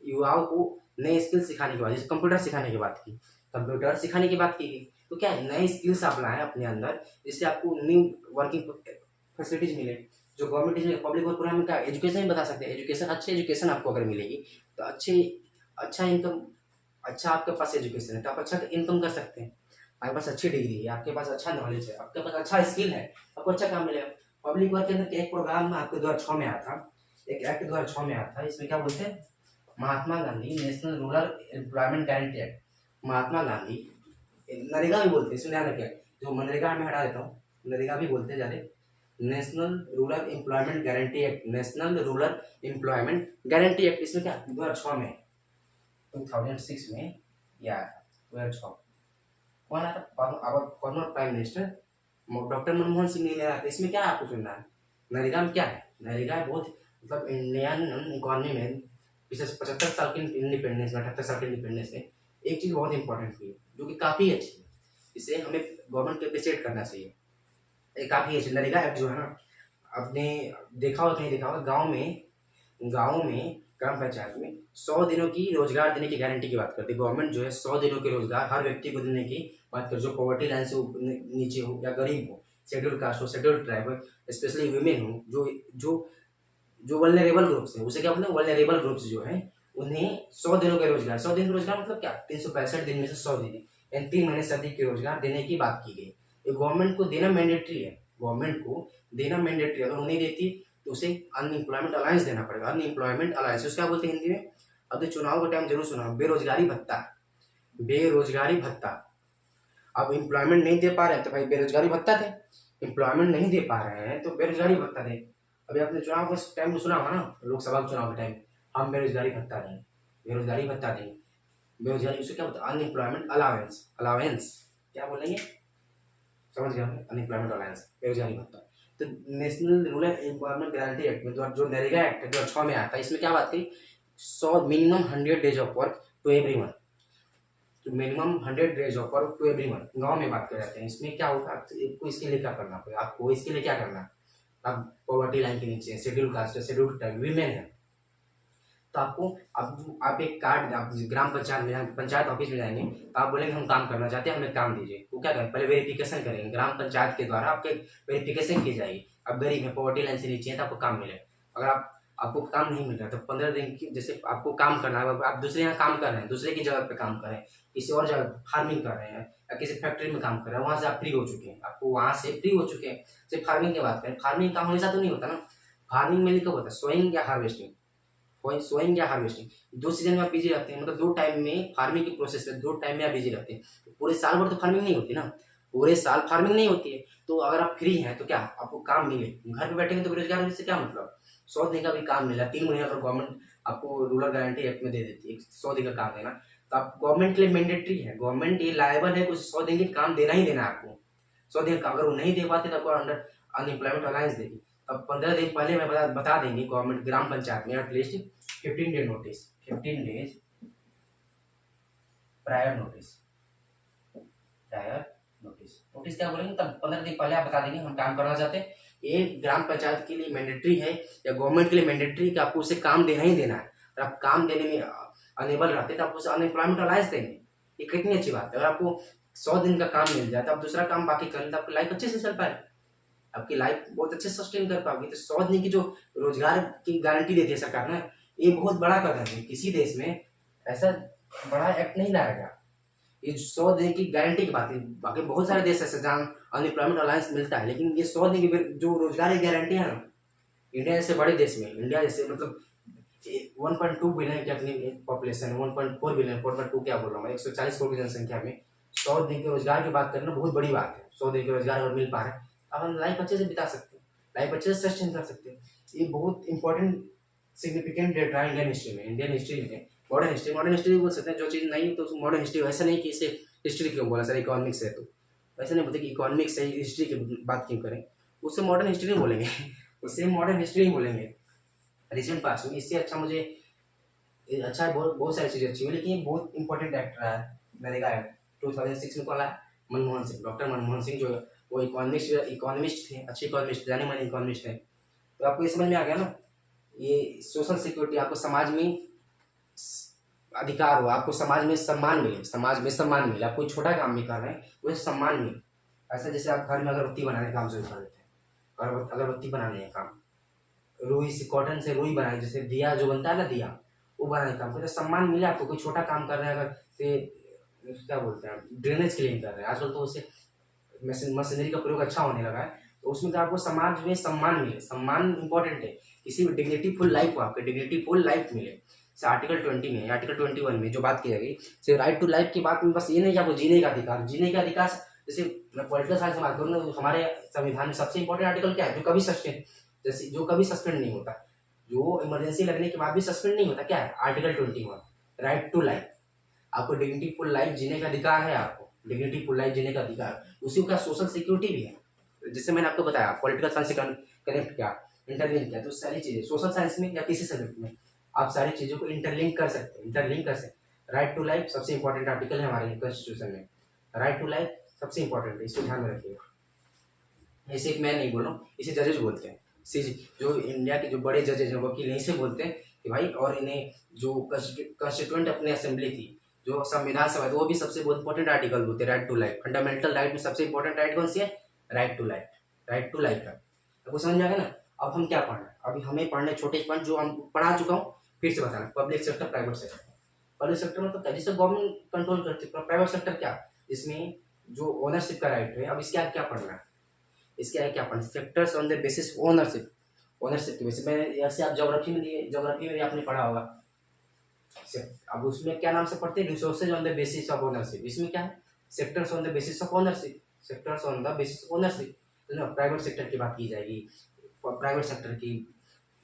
युवाओं को नए स्किल सिखाने के बाद, जैसे कंप्यूटर सिखाने की बात की, कंप्यूटर सिखाने की बात की गई, तो क्या है नए स्किल्स आप लाएं अपने अंदर, जिससे आपको न्यू वर्किंग फैसिलिटीज मिले। जो गवर्नमेंट इसमें पब्लिक वर्क प्रोग्राम में क्या एजुकेशन ही बता सकते हैं, एजुकेशन, अच्छी एजुकेशन आपको अगर मिलेगी तो अच्छा इनकम, अच्छा आपके पास एजुकेशन है तो आप अच्छा इनकम कर सकते हैं। आपके पास अच्छी डिग्री है, आपके पास अच्छा नॉलेज है, आपके पास अच्छा स्किल है, आपको अच्छा काम मिलेगा। पब्लिक वर्क के अंदर एक प्रोग्राम में आपके 2006 में आया था, एक एक्ट 2006 में आया था, इसमें क्या बोलते हैं, Mahatma Gandhi national rural employment guarantee act. Mahatma Gandhi, NREGA भी बोलते हैं, इसमें ध्यान रखिए, जो मनरेगा में हटा देता हूँ, नरेगा भी बोलते हैं ज़्यादा, national rural employment guarantee act, national rural employment guarantee act. इसमें क्या 2006 में, 2006 में या 2006 कौन आया था, former prime minister doctor Manmohan Singh ने लाया था। इसमें क्या है आपको सुनना है, नरेगा में क्या है, नरेगा बहुत मतलब इंडियन इकोनॉमी में पिछले 75 साल के इंडिपेंडेंस में, 78 साल के इंडिपेंडेंस में एक चीज़ बहुत इंपॉर्टेंट हुई जो कि काफ़ी अच्छी है। इसे हमें गवर्नमेंट को अप्रिशिएट करना चाहिए। ये काफ़ी अच्छी नरेगा ऐप जो है ना, आपने देखा हो कहीं देखा होगा, गाँव में ग्राम पंचायत में 100 दिनों की रोजगार देने की गारंटी की बात करती है गवर्नमेंट। जो है 100 दिनों के रोजगार हर व्यक्ति को देने की बात कर, जो पॉवर्टी लाइन से नीचे हो या गरीब हो, शेड्यूल कास्ट हो, शेड्यूल ट्राइब हो, स्पेशली वुमेन हो, जो जो जो वल्नरेबल ग्रुप्स है, उसे क्या बोलते हैं, वल्नरेबल ग्रुप्स जो है उन्हें 100 दिनों के रोजगार, 100 दिन का रोजगार मतलब क्या, 365 दिन में से 100 दिन यानी 3 महीने से अधिक के रोजगार देने की बात की गई। ये गवर्नमेंट को देना मैंडेटरी है, गवर्नमेंट को देना मैंडेटरी। अगर उन्हें देती तो उसे अनएम्प्लॉयमेंट अलायंस देना पड़ेगा, अनएम्प्लॉयमेंट अलायंस उसको क्या बोलते हैं हिंदी में। अब तो चुनाव का टाइम जरूर सुना, बेरोजगारी भत्ता, बेरोजगारी भत्ता। अब एम्प्लॉयमेंट नहीं दे पा रहे हैं तो भाई बेरोजगारी भत्ता दे, एम्प्लॉयमेंट नहीं दे पा रहे हैं तो बेरोजगारी भत्ता दे। अभी आपने चुनाव के टाइम में सुना होगा ना, लोकसभा के चुनाव के टाइम, हम बेरोजगारी भत्ता देंगे, बेरोजगारी भत्ता देंगे, बेरोजगारी उसे क्या बोलते हैं, अनएम्प्लॉयमेंट अलावेंस, अलावेंस क्या बोलेंगे, समझ गया, अनएम्प्लॉयमेंट अलायंस, बेरोजगारी भत्ता। तो national rural employment guarantee act में जो नरेगा एक्ट है 2006 में आता है, इसमें क्या बात कही, 100 minimum 100 days of work to everyone, तो minimum 100 days of work to everyone. गांव में बात कर जाते हैं, इसमें क्या होगा, आपको इसके लिए क्या करना पड़ेगा, आपको इसके लिए क्या करना है, आप पॉवर्टी लाइन के नीचे, शेड्यूल कास्ट है, शेड्यूल ट्राइब, वीमेन है, तो आपको आप एक कार्ड, आप ग्राम पंचायत में, पंचायत ऑफिस में जाएंगे तो आप बोलेंगे हम काम करना चाहते हैं, हमें काम दीजिए। वो क्या करें, पहले वेरिफिकेशन करेंगे, ग्राम पंचायत के द्वारा आपके वेरिफिकेशन की जाएगी। आप गरीब हैं, पॉवर्टी लाइन से नीचे हैं तो आपको काम मिले। अगर आपको काम नहीं मिल रहा तो 15 दिन की, जैसे आपको काम करना है, आप दूसरे यहाँ काम कर रहे हैं, दूसरे की जगह पे काम कर रहे हैं, किसी और जगह फार्मिंग कर रहे हैं या किसी फैक्ट्री में काम कर रहे हैं, वहाँ से आप फ्री हो चुके हैं, आपको वहाँ से फ्री हो चुके हैं। सिर्फ फार्मिंग की बात करें, फार्मिंग काम हमेशा तो नहीं होता ना, फार्मिंग में कब होता है, सोइंग या हार्वेस्टिंग, सोइंग या हार्वेस्टिंग, 2 सीजन में आप बिजी रहते हैं, मतलब 2 टाइम में फार्मिंग की प्रोसेस में 2 टाइम में आप बिजी रहते हैं। तो पूरे साल भर तो फार्मिंग नहीं होती ना, पूरे साल फार्मिंग नहीं होती है। तो अगर आप फ्री हैं तो क्या आपको काम मिले, घर पे बैठेंगे तो बेरोजगार होने से क्या मतलब, 100 दिन का भी काम मिला, 3 महीने पर गवर्नमेंट आपको रूरल गारंटी एक्ट में दे देती है 100 दिन का काम देना, तो आप गवर्नमेंट के लिए मैंडेटरी है, गवर्नमेंट ये लायबल है कुछ 100 दिन के काम देना ही देना है आपको। 100 दिन का अगर वो नहीं दे पाते तो आपको अंडर अनएम्प्लॉयमेंट अलायंस देगी। अब 15 दिन पहले मैं बता देंगे गवर्नमेंट ग्राम पंचायत में at least 15 day notice, 15 days prior notice, prior notice क्या बोलेंगे, तब 15 दिन पहले आप बता देंगे हम काम करना चाहते हैं। ये ग्राम पंचायत के लिए मैंडेटरी है या गवर्नमेंट के लिए मैंडेटरी कि आपको उसे काम देना ही देना है। अगर आप काम देने में अनेबल रहते हैं तो आपको उसे अनएम्प्लॉयमेंट अलायंस देंगे। ये कितनी अच्छी बात है, अगर आपको 100 दिन का काम मिल जाए तो आप दूसरा काम बाकी कर लें तो आपकी लाइफ अच्छे से चल पाए, आपकी लाइफ बहुत अच्छे से सस्टेन कर पाओगे। तो 100 दिन की जो रोजगार की गारंटी देती है सरकार ना, ये बहुत बड़ा कदम है, किसी देश में ऐसा बड़ा एक्ट नहीं लाया गया। ये 100 दिन की गारंटी की बात है, बाकी बहुत सारे देश ऐसे जहाँ अनएम्प्लॉयमेंट अलायंस मिलता है, लेकिन ये 100 दिन की जो रोजगार की गारंटी है ना, इंडिया जैसे बड़े देश में, इंडिया जैसे मतलब 1.2 बिलियन की अपनी पॉपुलेशन है, 1.4 बिलियन, 4.2 क्या बोल रहा हूँ, 140 करोड़ की जनसंख्या में 100 दिन के रोजगार की बात करना बहुत बड़ी बात है। 100 दिन के रोजगार अगर मिल पा रहे हैं अब हम लाइफ अच्छे से बिता सकते हैं, लाइफ अच्छे से सस्टेन कर सकते हैं। ये बहुत इंपॉर्टेंट सिग्निफिकेंट डेटा है इंडियन हिस्ट्री में, इंडियन हिस्ट्री में, मॉडर्न हिस्ट्री बोल सकते हैं। जो चीज़ नहीं तो मॉडर्न हिस्ट्री, ऐसा नहीं कि इसे हिस्ट्री क्यों बोला सर, इकोनॉमिक्स है तो वैसे नहीं बोलते कि इकोनॉमिक्स है हिस्ट्री की बात क्यों करें, उससे मॉडर्न हिस्ट्री नहीं बोलेंगे उससे मॉडर्न हिस्ट्री नहीं बोलेंगे रिसेंट पास्ट में। इससे अच्छा मुझे अच्छा है, बहुत सारी चीज़ें अच्छी हुई, लेकिन ये बहुत इंपॉर्टेंट एक्ट रहा है नरेगा एक्ट। 2006 में कौन आया, मनमोहन सिंह, डॉक्टर मनमोहन सिंह, जो वो इकोनॉमिस्ट थे, अच्छे इकोनॉमिस्ट, जाने माने इकोनॉमिस्ट हैं। तो आपको ये समझ में आ गया ना, ये सोशल सिक्योरिटी, आपको समाज में अधिकार हो, आपको समाज में सम्मान मिले, समाज में सम्मान मिले, आप कोई छोटा काम भी कर रहे हैं उसे सम्मान मिले। ऐसा जैसे आप घर में अगरबत्ती बनाने का काम शुरू कर देते हैं, अगरबत्ती बनाने का काम, रुई से, कॉटन से रुई बनाए, जैसे दिया जो बनता है ना, दिया वो बनाने का काम करते, सम्मान मिले आपको। कोई छोटा काम कर रहे हैं, अगर से क्या बोलते हैं, ड्रेनेज क्लीन कर रहे हैं, आजकल तो उसे मशीनरी का प्रयोग अच्छा होने लगा है, तो उसमें तो आपको समाज में सम्मान मिले, सम्मान इंपॉर्टेंट है, किसी भी डिग्निटीफुल लाइफ को आपको डिग्निटीफुल लाइफ मिले। जैसे आर्टिकल 20 में, आर्टिकल 21 में जो बात की जाएगी, जैसे राइट टू लाइफ की बात में बस ये नहीं कि आपको जीने का अधिकार, जीने का अधिकार, जैसे मैं पॉलिटिकल साइंस में बात करूँ ना, हमारे संविधान में सबसे इंपॉर्टेंट आर्टिकल क्या है, जो कभी सस्पेंड, जैसे जो कभी सस्पेंड नहीं होता, जो इमरजेंसी लगने के बाद भी सस्पेंड नहीं होता, क्या है, आर्टिकल 21, राइट टू लाइफ। आपको डिग्निटी फुल लाइफ जीने का अधिकार है, आपको डिग्निटी फुल लाइफ जीने का अधिकार, उसी का सोशल सिक्योरिटी भी है। जैसे मैंने आपको बताया पॉलिटिकल साइंस से कनेक्ट किया, इंटरलिंक किया, तो सारी चीज़ें सोशल साइंस में या किसी सब्जेक्ट में आप सारी चीज़ों को इंटरलिंक कर सकते हैं, राइट टू लाइफ सबसे इंपॉर्टेंट आर्टिकल है हमारे कॉन्स्टिट्यूशन में, राइट टू लाइफ सबसे इंपॉर्टेंट है, इसको ध्यान में रखिएगा। ऐसे एक मैं नहीं बोल रहा हूँ, इसे जजेज बोलते हैं। जो इंडिया के जो बड़े जजेज हैं वकील यहीं से बोलते हैं कि भाई, और इन्हें जो कंस्टिट्यूएंट अपने असेंबली थी, जो संविधान सभा, तो वो भी सबसे बहुत इंपॉर्टेंट आर्टिकल बोलते हैं, right to life. Fundamental right में सबसे इंपॉर्टेंट राइट कौन सी है? Right to life. Right to life है। आपको समझ में आ गया ना? अब हम क्या पढ़ रहे हैं? अभी हमें पढ़ने छोटे पॉइंट जो हम पढ़ा चुका हूँ, फिर से बताना। Public sector, private sector. Public sector में तो जिससे गवर्नमेंट कंट्रोल करती है। प्राइवेट सेक्टर क्या? जिसमें जो ओनरशिप का राइट है। अब इसके आगे क्या पढ़ना है? इसके आगे क्या पढ़ना? Sectors on the basis ownership. Ownership के बेसिस में, जैसे आप ज्योग्राफी में भी आपने पढ़ा होगा। अब उसमें क्या नाम से पढ़ते हैं? Resources on the basis of ownership. इसमें क्या है? Sectors on the basis of ownership. Sectors on the basis of ownership. तो प्राइवेट सेक्टर की बात की जाएगी, प्राइवेट सेक्टर की,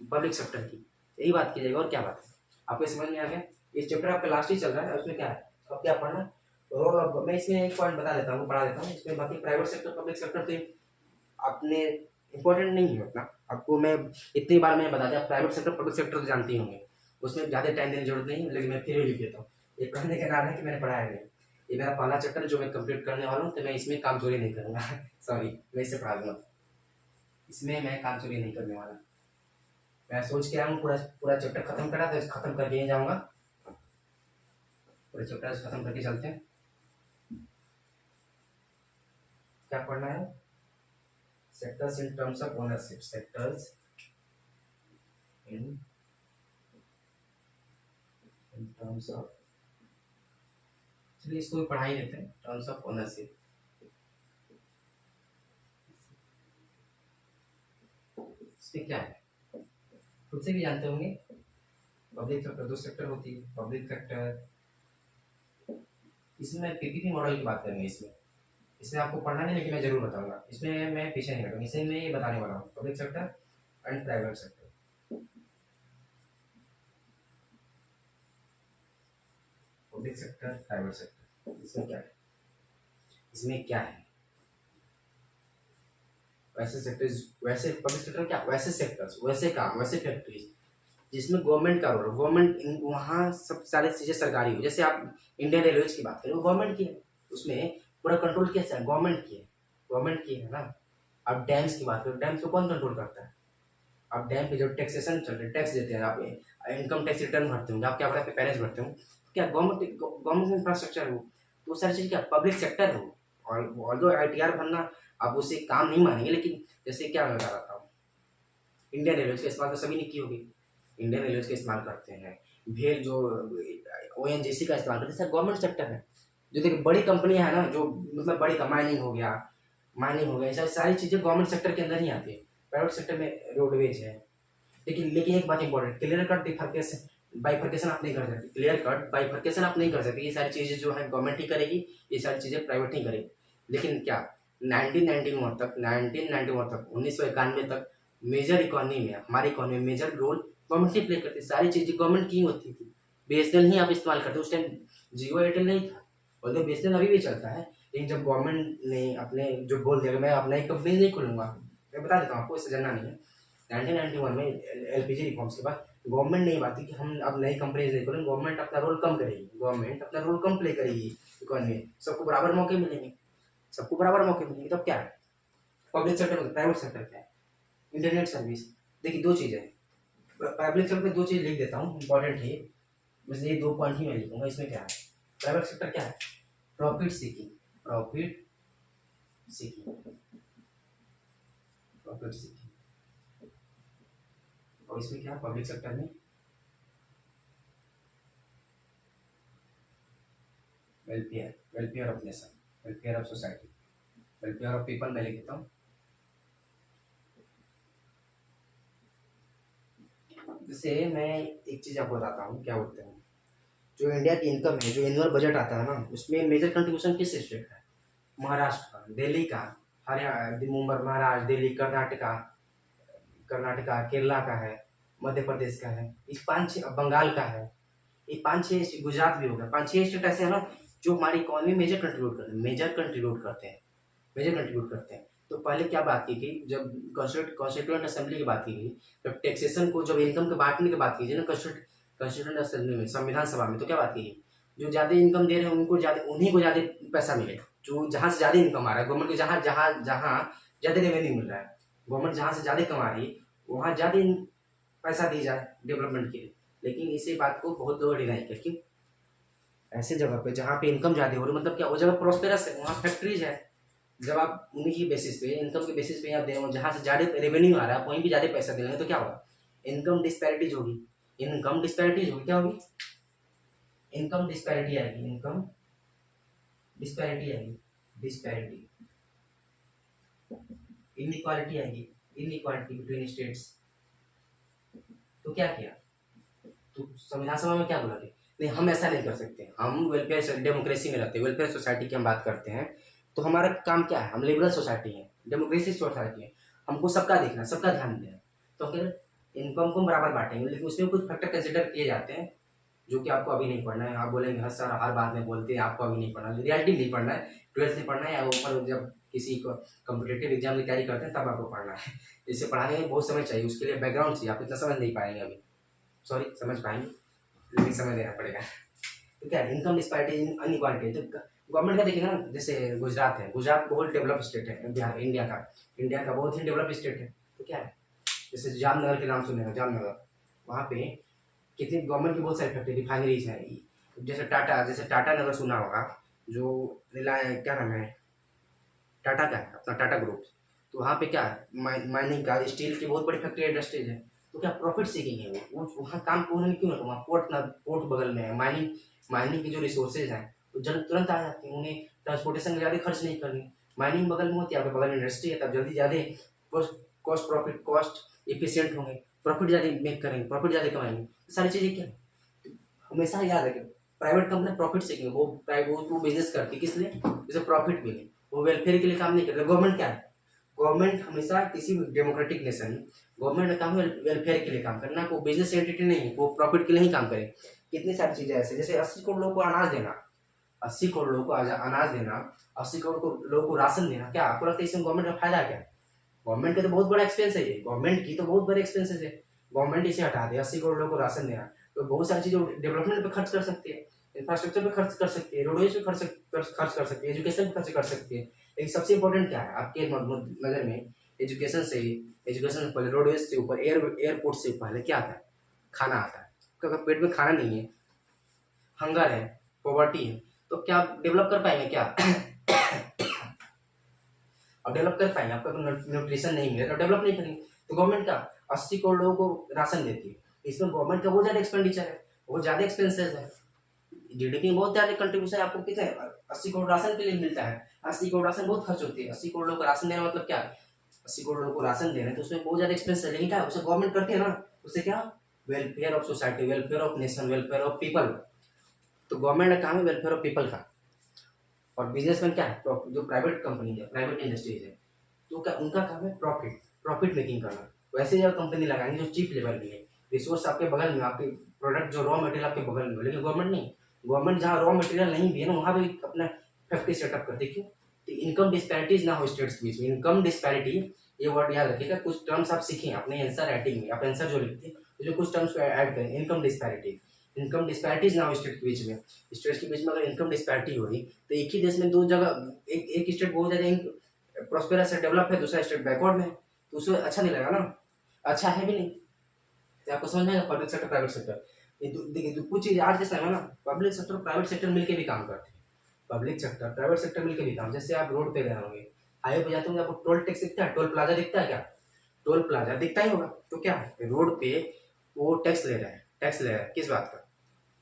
पब्लिक सेक्टर की, यही बात की जाएगी। और क्या बात है? आपको समझ में आ गया? ये चैप्टर आपका लास्ट ही चल रहा है, उसमें क्या है, अब क्या पढ़ना? रोल ऑफ, मैं इसमें एक पॉइंट बता देता हूँ, पढ़ा देता हूँ इसमें। बाकी प्राइवेट सेक्टर, पब्लिक सेक्टर तो आपने इंपॉर्टेंट नहीं है उतना। आपको मैं इतनी बार मैं बता दिया, प्राइवेट सेक्टर पब्लिक सेक्टर तो जानते ही होंगे, उसमें ज़्यादा टाइम देने की जरूरत नहीं है, लेकिन मैं फिर भी लिख देता हूँ। ये पढ़ने का नाम है कि मैंने पढ़ाया नहीं। ये मेरा पहला चैप्टर जो मैं कंप्लीट करने वाला हूँ, तो मैं इसमें काम चोरी नहीं करूँगा। सॉरी, मैं इसे पढ़ा दूँगा, इसमें मैं काम चोरी नहीं करने वाला। मैं सोच के आया हूँ पूरा पूरा चैप्टर खत्म करा, तो खत्म करके ही जाऊँगा। पूरे चैप्टर खत्म करके चलते हैं। क्या पढ़ना है? Sectors in terms of ownership. Sectors in terms of, चलिए इसको भी पढ़ा ही लेते हैं, टर्म्स ऑफ ओनरशिप। इसमें क्या है, खुद से भी जानते होंगे। पब्लिक सेक्टर, दो सेक्टर होती है, पब्लिक सेक्टर। इसमें पीपीपी मॉडल की बात करेंगे। इसमें आपको पढ़ना नहीं, लेकिन मैं जरूर बताऊंगा। इसमें मैं पीछे नहीं हटूंगा, इसमें मैं ये बताने वाला हूँ, public sector and private sector. Public sector, private sector, इसमें क्या है? इसमें क्या है? वैसे सेक्टर्स, वैसे पब्लिक सेक्टर क्या? वैसे सेक्टर्स, वैसे काम, वैसे फैक्ट्रीज जिसमें गवर्नमेंट का रोल, गवर्नमेंट वहाँ सब सारी चीज़ें सरकारी हो। जैसे आप इंडियन रेलवेज की बात करें, वो गवर्नमेंट की है, उसमें पूरा कंट्रोल किया है, गवर्नमेंट की है, गवर्नमेंट की है ना। आप डैम्स की बात करें, डैम्स को कौन कंट्रोल करता है? आप डैम पे जो टैक्सेशन चल रहे, टैक्स देते हैं, आप इनकम टैक्स रिटर्न भरते होंगे, आप क्या पता पेरेंट्स भरते हो, क्या गवर्नमेंट इंफ्रास्ट्रक्चर हो, तो सारी चीज़ क्या पब्लिक सेक्टर हो। और जो ITR भरना, आप उसे काम नहीं मानेंगे, लेकिन जैसे क्या मैं बता रहा था, इंडियन रेलवेज का इस्तेमाल तो सभी ने की होगी, इंडियन रेलवेज का इस्तेमाल करते हैं, भेल जो ONGC का इस्तेमाल करते हैं, गवर्नमेंट सेक्टर है। जो देखिए बड़ी कंपनियां है ना, जो मतलब बड़ी माइनिंग हो गया, ऐसा सारी चीज़ें गवर्नमेंट सेक्टर के अंदर ही आती है। प्राइवेट सेक्टर में रोडवेज है। लेकिन एक बात इंपॉर्टेंट, क्लियर कट बाइफर्केशन आप नहीं कर सकते, क्लियर कट बाइफर्केशन आप नहीं कर सकते। ये सारी चीज़ें जो है गवर्नमेंट ही करेगी, ये सारी चीज़ें प्राइवेट नहीं करेगी। लेकिन क्या 1991 तक 1991 तक मेजर इकोनॉमी में, हमारी इकोनॉमी में मेजर रोल गवर्नमेंट ही प्ले करती, सारी चीज़ें गवर्नमेंट की होती थी। BSNL ही आप इस्तेमाल करते, उस टाइम जियो एयरटेल नहीं था, और तो BSNL अभी भी चलता है। लेकिन जब गवर्नमेंट ने अपने जो बोल दिया मैं अपना एक कंपनी नहीं खोलूंगा, मैं बता देता हूँ आपको, इससे जानना नहीं है। 1991 में LPG रिफॉर्म्स के बाद गवर्नमेंट ने ये बात की कि हम अब नई कंपनीज नहीं खोलेंगे, गवर्नमेंट अपना रोल कम करेगी, गवर्नमेंट अपना रोल कम प्ले करेगी इकोनॉमी में, सबको बराबर मौके मिलेंगे, सबको बराबर मौके मिलेंगे। तो क्या है पब्लिक सेक्टर, प्राइवेट सेक्टर क्या है? Internet service. देखिए दो चीज़ें, पब्लिक सेक्टर में दो चीज़ लिख देता हूँ इंपॉर्टेंट है, बस ये 2 पॉइंट ही मैं लिखूंगा। इसमें क्या है? प्राइवेट सेक्टर क्या है? Profit seeking, profit seeking, profit seeking. और इसमें क्या है पब्लिक सेक्टर में? Welfare, welfare of nation, welfare of society, welfare of people मैं लिख देता हूँ। जैसे मैं एक चीज़ आपको बताता हूँ, क्या बोलते हैं, जो इंडिया की इनकम है, जो एनुअल बजट आता है ना, उसमें मेजर कंट्रीब्यूशन किस स्टेट का है? महाराष्ट्र का, दिल्ली का, हरियाणा, मुंबई, महाराष्ट्र, दिल्ली, कर्नाटका, केरला का है, मध्य प्रदेश का है, इस 5-6, बंगाल का है, ये 5-6, गुजरात भी होगा, 5-6 स्टेट ऐसे है ना जो हमारी इकोनॉमी मेजर कंट्रीब्यूट करते हैं, मेजर कंट्रीब्यूट करते हैं। तो पहले क्या बात की गई, जब कॉन्स्टिट्यूएंट असेंबली की बात की गई, जब टैक्सेशन को, जब इनकम के बांटने की बात की गई ना कॉन्स्टिट्यूएंट असेंबली में, संविधान सभा में, तो क्या बात की गई, जो ज़्यादा इनकम दे रहे हैं उनको ज़्यादा, उन्हीं को ज़्यादा पैसा मिलेगा, जो जहाँ से ज़्यादा इनकम आ रहा है गवर्नमेंट को, जहाँ जहाँ जहाँ ज़्यादा रेवेन्यू मिल रहा है, गवर्नमेंट जहाँ से ज़्यादा कमा रही है वहाँ ज़्यादा पैसा दी जाए डेवलपमेंट के लिए। लेकिन इसी बात को बहुत लोग डिनाई करके ऐसे जगह पे जहाँ पे इनकम ज़्यादा हो रही, मतलब क्या वो जगह प्रोस्पेरस है, वहाँ फैक्ट्रीज है। जब आप उन्हीं की बेसिस पे, इनकम के बेसिस पे आप दे, जहाँ से ज़्यादा रेवेन्यू आ रहा है आप वहीं भी ज़्यादा पैसा दे रहे हैं, तो क्या होगा? इनकम डिस्पैरिटीज होगी। इनकम डिस्पैरिटीज होगी, क्या होगी? इनकम डिस्पैरिटी आएगी, इनकम डिस्पैरिटी आएगी, डिस्पैरिटी, इनइक्वालिटी आएगी, इनइक्वालिटी बिटवीन स्टेट्स। तो क्या किया? तो संविधान सभा में क्या बोला कि नहीं हम ऐसा नहीं कर सकते, हम वेलफेयर डेमोक्रेसी में रहते हैं, वेलफेयर सोसाइटी की हम बात करते हैं, तो हमारा काम क्या है? हम लिबरल सोसाइटी है, डेमोक्रेसी सोसाइटी है, हमको सबका देखना, सबका ध्यान देना। तो फिर इनकम को हम बराबर बांटेंगे, लेकिन उसमें कुछ फैक्टर कंसिडर किए जाते हैं जो कि आपको अभी नहीं पढ़ना है। आप बोलेंगे हर सर हर बात में बोलते हैं आपको अभी नहीं पढ़ना, रियलिटी नहीं पढ़ना है, 12th नहीं पढ़ना है, या ऊपर जब किसी को कम्पिटेटिव एग्जाम की तैयारी करते हैं तब आपको पढ़ना है। इसे पढ़ाने में बहुत समय चाहिए, उसके लिए बैकग्राउंड चाहिए, आप इतना समझ नहीं पाएंगे अभी, सॉरी समझ पाएंगे लेकिन समय देना पड़ेगा। तो क्या इनकम डिस्पैरिटी, अनइक्वालिटी, तो गवर्नमेंट का देखिए ना, जैसे गुजरात है, गुजरात बहुत डेवलप स्टेट है, बिहार इंडिया का बहुत ही डेवलप स्टेट है। तो क्या है, जैसे जामनगर के नाम सुने, जामनगर, वहाँ पे कितनी गवर्नमेंट की बहुत सारी फैक्ट्री रिफाइनरीज है, जैसे टाटा नगर सुना होगा, जो रिलायंस क्या नाम है, टाटा का है अपना, टाटा ग्रुप। तो वहाँ पे क्या है, माइनिंग का, स्टील की बहुत बड़ी फैक्ट्री इंडस्ट्रीज है। तो क्या प्रॉफिट सीकिंग है वो वहाँ काम को उन्होंने क्यों ना, वहाँ पोर्ट बगल में है, माइनिंग माइनिंग की जो रिसोर्सेज हैं वो जल्द तुरंत आ जाती हैं, उन्हें ट्रांसपोर्टेशन में ज़्यादा खर्च नहीं करनी। माइनिंग बगल में होती है, आपके बगल में इंडस्ट्री है, तब जल्दी ज़्यादा कॉस्ट इफिशियंट होंगे, प्रॉफिट ज़्यादा मेक करेंगे, प्रॉफिट ज़्यादा कमाएंगे। सारी चीज़ें क्या हमेशा याद रखें, प्राइवेट कंपनी प्रॉफिट सीखेंगे, वो प्राइवेट वो बिजनेस करती है किस लिए? जैसे प्रॉफिट मिले, वो वेलफेयर के लिए काम नहीं करते। गवर्नमेंट क्या है, गवर्नमेंट हमेशा किसी भी डेमोक्रेटिक नेशन में गवर्नमेंट का काम है वेलफेयर के लिए काम करना, वो बिजनेस एंटिटी नहीं है, वो प्रॉफिट के लिए ही काम करे। कितनी सारी चीजें ऐसे, जैसे 80 करोड़ लोगों को अनाज देना, 80 करोड़ लोगों को अनाज देना, 80 करोड़ लोगों को राशन देना, क्या आपको लगता है इसमें गवर्नमेंट का फायदा क्या है? गवर्नमेंट का तो बहुत बड़ा एक्सपेंस है ये, गवर्नमेंट की तो बहुत बड़े एक्सपेंसेस है। गवर्नमेंट इसे हटा दे, 80 करोड़ लोगों को राशन देना, तो बहुत सारी चीजें डेवलपमेंट पे खर्च कर सकती है, इंफ्रास्ट्रक्चर पे खर्च कर सकती है, रोडवेज पे खर्च कर सकती है, एजुकेशन पे खर्च कर सकती है। लेकिन सबसे इंपॉर्टेंट क्या है आपके नजर में? एजुकेशन से ही, एजुकेशन से पहले, रोडवेज से ऊपर, एयरपोर्ट से पहले क्या आता है? खाना आता है। अगर पेट में खाना नहीं है, हंगर है, पॉवर्टी है, तो क्या आप डेवलप कर पाएंगे क्या? अब डेवलप कर पाएंगे? आपका न्यूट्रिशन नहीं मिले तो डेवलप नहीं करेंगे। तो गवर्नमेंट का 80 करोड़ लोगों को राशन देती है, इसमें गवर्नमेंट का बहुत ज्यादा एक्सपेंडिचर है, बहुत ज्यादा एक्सपेंसेस है, जीडीपी में बहुत ज्यादा कंट्रीब्यूशन है। आपको कितने 80 करोड़ राशन के लिए मिलता है, 80 करोड़ राशन बहुत खर्च होती है। 80 करोड़ लोगों को राशन देना मतलब क्या? 80 करोड़ लोगों को राशन दे रहे हैं तो उसमें बहुत ज्यादा एक्सपेंस है, लेकिन क्या उसे गवर्नमेंट करती है ना, उससे क्या? Welfare of society, welfare of nation, welfare of people. तो गवर्नमेंट का काम है वेलफेयर ऑफ पीपल का। और बिजनेसमैन क्या है? जो प्राइवेट कंपनी है, प्राइवेट इंडस्ट्रीज है, तो क्या उनका काम है? प्रॉफिट मेकिंग करना। वैसे जब कंपनी लगाएंगे जो चीप लेवल की है, रिसोर्स आपके बगल में, आपके प्रोडक्ट जो रॉ मटेरियल आपके बगल में, लेकिन गवर्नमेंट नहीं, गवर्नमेंट जहाँ रॉ मटेरियल नहीं भी है ना वहाँ पे अपना फैक्ट्री सेटअप करती है। क्यों? तो इनकम डिस्पैरिटीज ना हो स्टेट्स के बीच में। इनकम डिस्पैरिटी, ये वर्ड याद रखिएगा, कुछ टर्म्स आप सीखें अपने आंसर राइटिंग में, आप आंसर जो लिखते हैं तो जो कुछ टर्म्स को ऐड करें, इनकम डिस्पैरिटीज ना हो स्टेट के बीच में। स्टेट्स के बीच में अगर इनकम डिस्पैरिटी होगी तो एक ही देश में दो जगह, एक स्टेट बहुत ज़्यादा प्रॉस्पेरस है, डेवलप है, दूसरा स्टेट बैकवर्ड में, तो उससे अच्छा नहीं लगेगा ना, अच्छा है भी नहीं। तो आपको समझ में आएगा पब्लिक सेक्टर प्राइवेट सेक्टर। देखिए तो कुछ चीज़ आज के समय में ना पब्लिक सेक्टर प्राइवेट सेक्टर मिलकर भी काम करते हैं, पब्लिक सेक्टर प्राइवेट सेक्टर मिलकर भी काम। जैसे आप रोड पे गए होंगे, हाईवे पे जाते होंगे, आपको टोल टैक्स दिखता है, टोल प्लाजा दिखता है क्या? टोल प्लाजा दिखता ही होगा। तो क्या है, रोड पे वो टैक्स ले रहा है, किस बात का?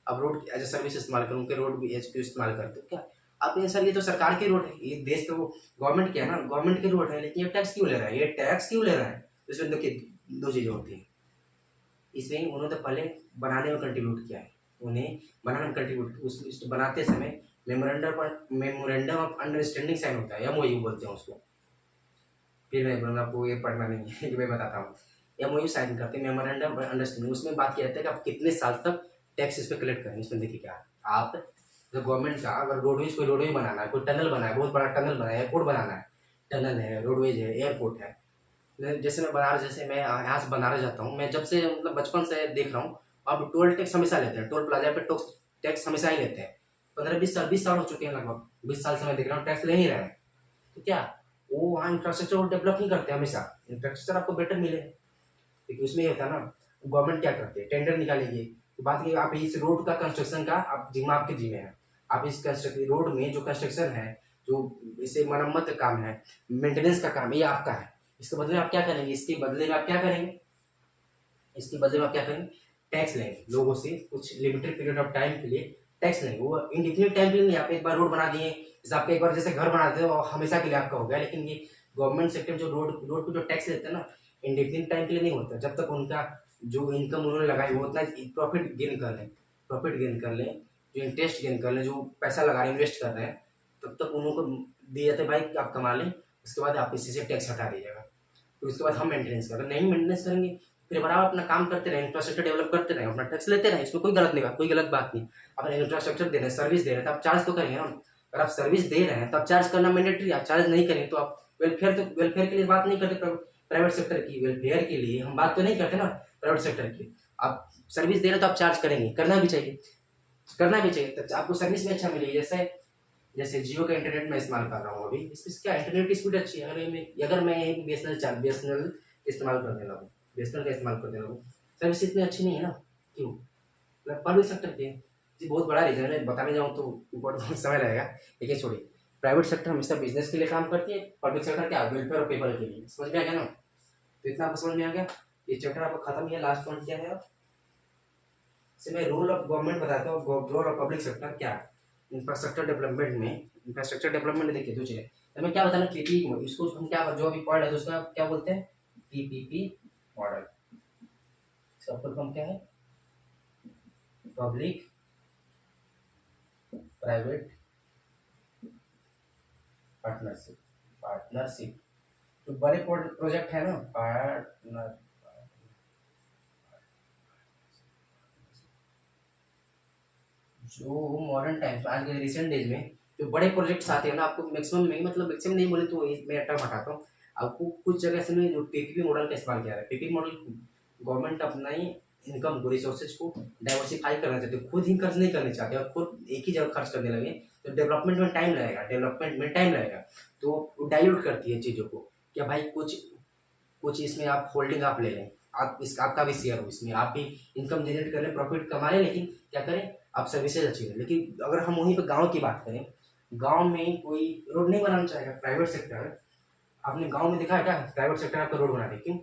अब रोड एज ए सर्विस इस्तेमाल करूँ कि रोड भी एज पी इस्तेमाल करते हो क्या? आप ये सर, ये तो सरकार की रोड है, ये देश तो गवर्नमेंट की है ना, गवर्नमेंट की रोड है, लेकिन ये टैक्स क्यों ले रहा है? ये टैक्स क्यों ले रहा है? इसमें देखिए दो चीज़ें होती हैं, इसमें उन्होंने पहले बनाने में कंट्रीब्यूट किया है, उन्हें बनाने में कंट्रीब्यूट, उस बनाते समय मेमोरेंडम ऑफ अंडरस्टैंडिंग साइन होता है, एमओयू बोलते हैं उसको। फिर मैं बोलूँगा आपको ये पढ़ना नहीं है कि मैं बताता हूँ। एमओयू साइन करते हैं, मेमोरेंडम ऑफ अंडरस्टैंडिंग, उसमें बात किया जाता है कि आप कितने साल तक टैक्स इस पर कलेक्ट करेंगे। इसमें देखिए क्या, आप जो गवर्नमेंट का अगर रोडवेज, कोई रोडवेज बनाना है, कोई टनल बनाना है, बहुत बड़ा टनल बनाना है, एयरपोर्ट बनाना है, टनल है, रोडवेज है, एयरपोर्ट है। जैसे मैं बनारस, जैसे मैं यहाँ से बनारस जाता हूँ, मैं जब से मतलब बचपन से देख रहा हूँ, अब टोल टैक्स हमेशा लेते हैं, टोल प्लाजा पे टैक्स हमेशा ही लेते हैं। 15-20 साल हो चुके हैं, लगभग 20 साल से मैं देख रहा हूँ टैक्स ले ही रहे हैं। तो क्या वो वहाँ इंफ्रास्ट्रक्चर को डेवलप नहीं करते, हमेशा इंफ्रास्ट्रक्चर आपको बेटर मिले, क्योंकि उसमें ये होता है ना, गवर्नमेंट क्या करती है, टेंडर निकालेगी। तो बात ये, आप इस रोड का कंस्ट्रक्शन का आप जिम्मा आपके जिम्मे है, आप इस कंस्ट्रक्शन रोड में जो कंस्ट्रक्शन है, जो इसे मरम्मत का काम है, मेंटेनेंस का काम है, ये आपका है। इसके बदले में आप क्या करेंगे, इसके बदले में आप क्या करेंगे, इसके बदले में आप क्या करेंगे, टैक्स लेंगे लोगों से, कुछ लिमिटेड पीरियड ऑफ टाइम के लिए टैक्स लेंगे। वो इंडिफिनिट टाइम के लिए नहीं, आप एक बार रोड बना दिए, जैसे आपके एक बार जैसे घर बनाते हो और हमेशा के लिए आपका हो गया। लेकिन ये गवर्नमेंट सेक्टर जो रोड रोड पे जो टैक्स लेते हैं ना, इंडिफिनिट टाइम के लिए नहीं होता, जब तक उनका जो इनकम उन्होंने लगाई वो उतना प्रॉफिट गेन कर लें, प्रॉफिट गेन कर लें, जो इंटरेस्ट गेन कर लें, जो पैसा लगा रहे हैं, इन्वेस्ट कर रहे हैं, तब तक उनको दिए जाते हैं, भाई आप कमा लें, उसके बाद आप इसी से टैक्स हटा दीजिएगा। फिर उसके बाद हम मेंटेनेंस करें, नहीं मेंटेनेंस करेंगे, फिर बराबर अपना काम करते रहे, इंफ्रास्ट्रक्चर डेवलप करते रहे, अपना टैक्स लेते रहे, इसमें कोई गलत नहीं, कोई गलत बात नहीं। अपना इंफ्रास्ट्रक्चर दे रहे हैं, सर्विस दे रहे हैं, तो आप चार्ज तो करेंगे ना। अगर आप सर्विस दे रहे हैं तो आप चार्ज करना मैंडेटरी, आप चार्ज नहीं करें तो आप वेलफेयर, तो वेलफेयर के लिए बात नहीं करते, प्राइवेट सेक्टर की वेलफेयर के लिए हम बात तो नहीं करते ना, प्राइवेट सेक्टर की। आप सर्विस दे रहे हैं तो आप चार्ज करेंगे, करना भी चाहिए, करना भी चाहिए, तो आपको सर्विस भी अच्छा मिलेगी। जैसे जैसे जियो का इंटरनेट मैं इस्तेमाल कर रहा हूँ अभी, इसकी क्या इंटरनेट की स्पीड अच्छी है, अगर मैं BSNL इस्तेमाल करने लगूँ, BSNL का इस्तेमाल करने लगूँ, सर्विस इतनी अच्छी नहीं है ना, क्यों, पब्लिक सेक्टर की है जी, बहुत बड़ा रीजन है, बताने जाऊँ तो बहुत समय लगेगा, लेकिन छोड़िए। प्राइवेट सेक्टर हमेशा बिजनेस के लिए काम करती है, पब्लिक सेक्टर क्या, वेलफेयर और पीपल के लिए। समझ में आ गया ना, तो इतना आपको समझ में आ गया, ये चैप्टर आपका खत्म किया, लास्ट पॉइंट क्या है अब से मैं रोल ऑफ गवर्नमेंट बताता हूँ, रोल ऑफ पब्लिक सेक्टर क्या है इंफ्रास्ट्रक्चर डेवलपमेंट में। इंफ्रास्ट्रक्चर डेवलपमेंट देखिए दो चीजें, तो मैं क्या बताना, पीपीपी, इसको हम क्या, जो अभी पढ़ रहे थे उसका क्या बोलते हैं, पीपीपी मॉडल। इसका फुल फॉर्म क्या है, पब्लिक प्राइवेट पार्टनरशिप, पार्टनरशिप। तो बड़े प्रोजेक्ट है ना, पार्टनर, जो मॉडर्न टाइम्स आज के रिसेंट डेज में जो बड़े प्रोजेक्ट्स आते हैं ना, आपको मैक्सिमम में, मतलब मैक्सिमम नहीं बोले तो मैं टर्म हटाता हूँ, आपको कुछ जगह से जो पीपीपी मॉडल का इस्तेमाल किया है। पीपीपी मॉडल गवर्नमेंट अपना ही इनकम को, रिसोर्सेज को डाइवर्सिफाई करना चाहते हो, खुद ही खर्च नहीं करना चाहते, और खुद एक ही जगह खर्च करने लगे तो डेवलपमेंट में टाइम लगेगा, डेवलपमेंट में टाइम लगेगा, तो डाइल्यूट करती है चीज़ों को। क्या भाई, कुछ कुछ इसमें आप होल्डिंग आप ले लें, आप इस आपका भी शेयर हो इसमें, आप भी इनकम जनरेट कर लें, प्रॉफिट कमा लें, लेकिन क्या करें, आप सर्विसेज अच्छी दें। लेकिन अगर हम वहीं पर गांव की बात करें, गांव में कोई रोड नहीं बनाना चाहेगा, प्राइवेट सेक्टर, आपने गांव में देखा है क्या, प्राइवेट सेक्टर आपका रोड बना दे, क्यों,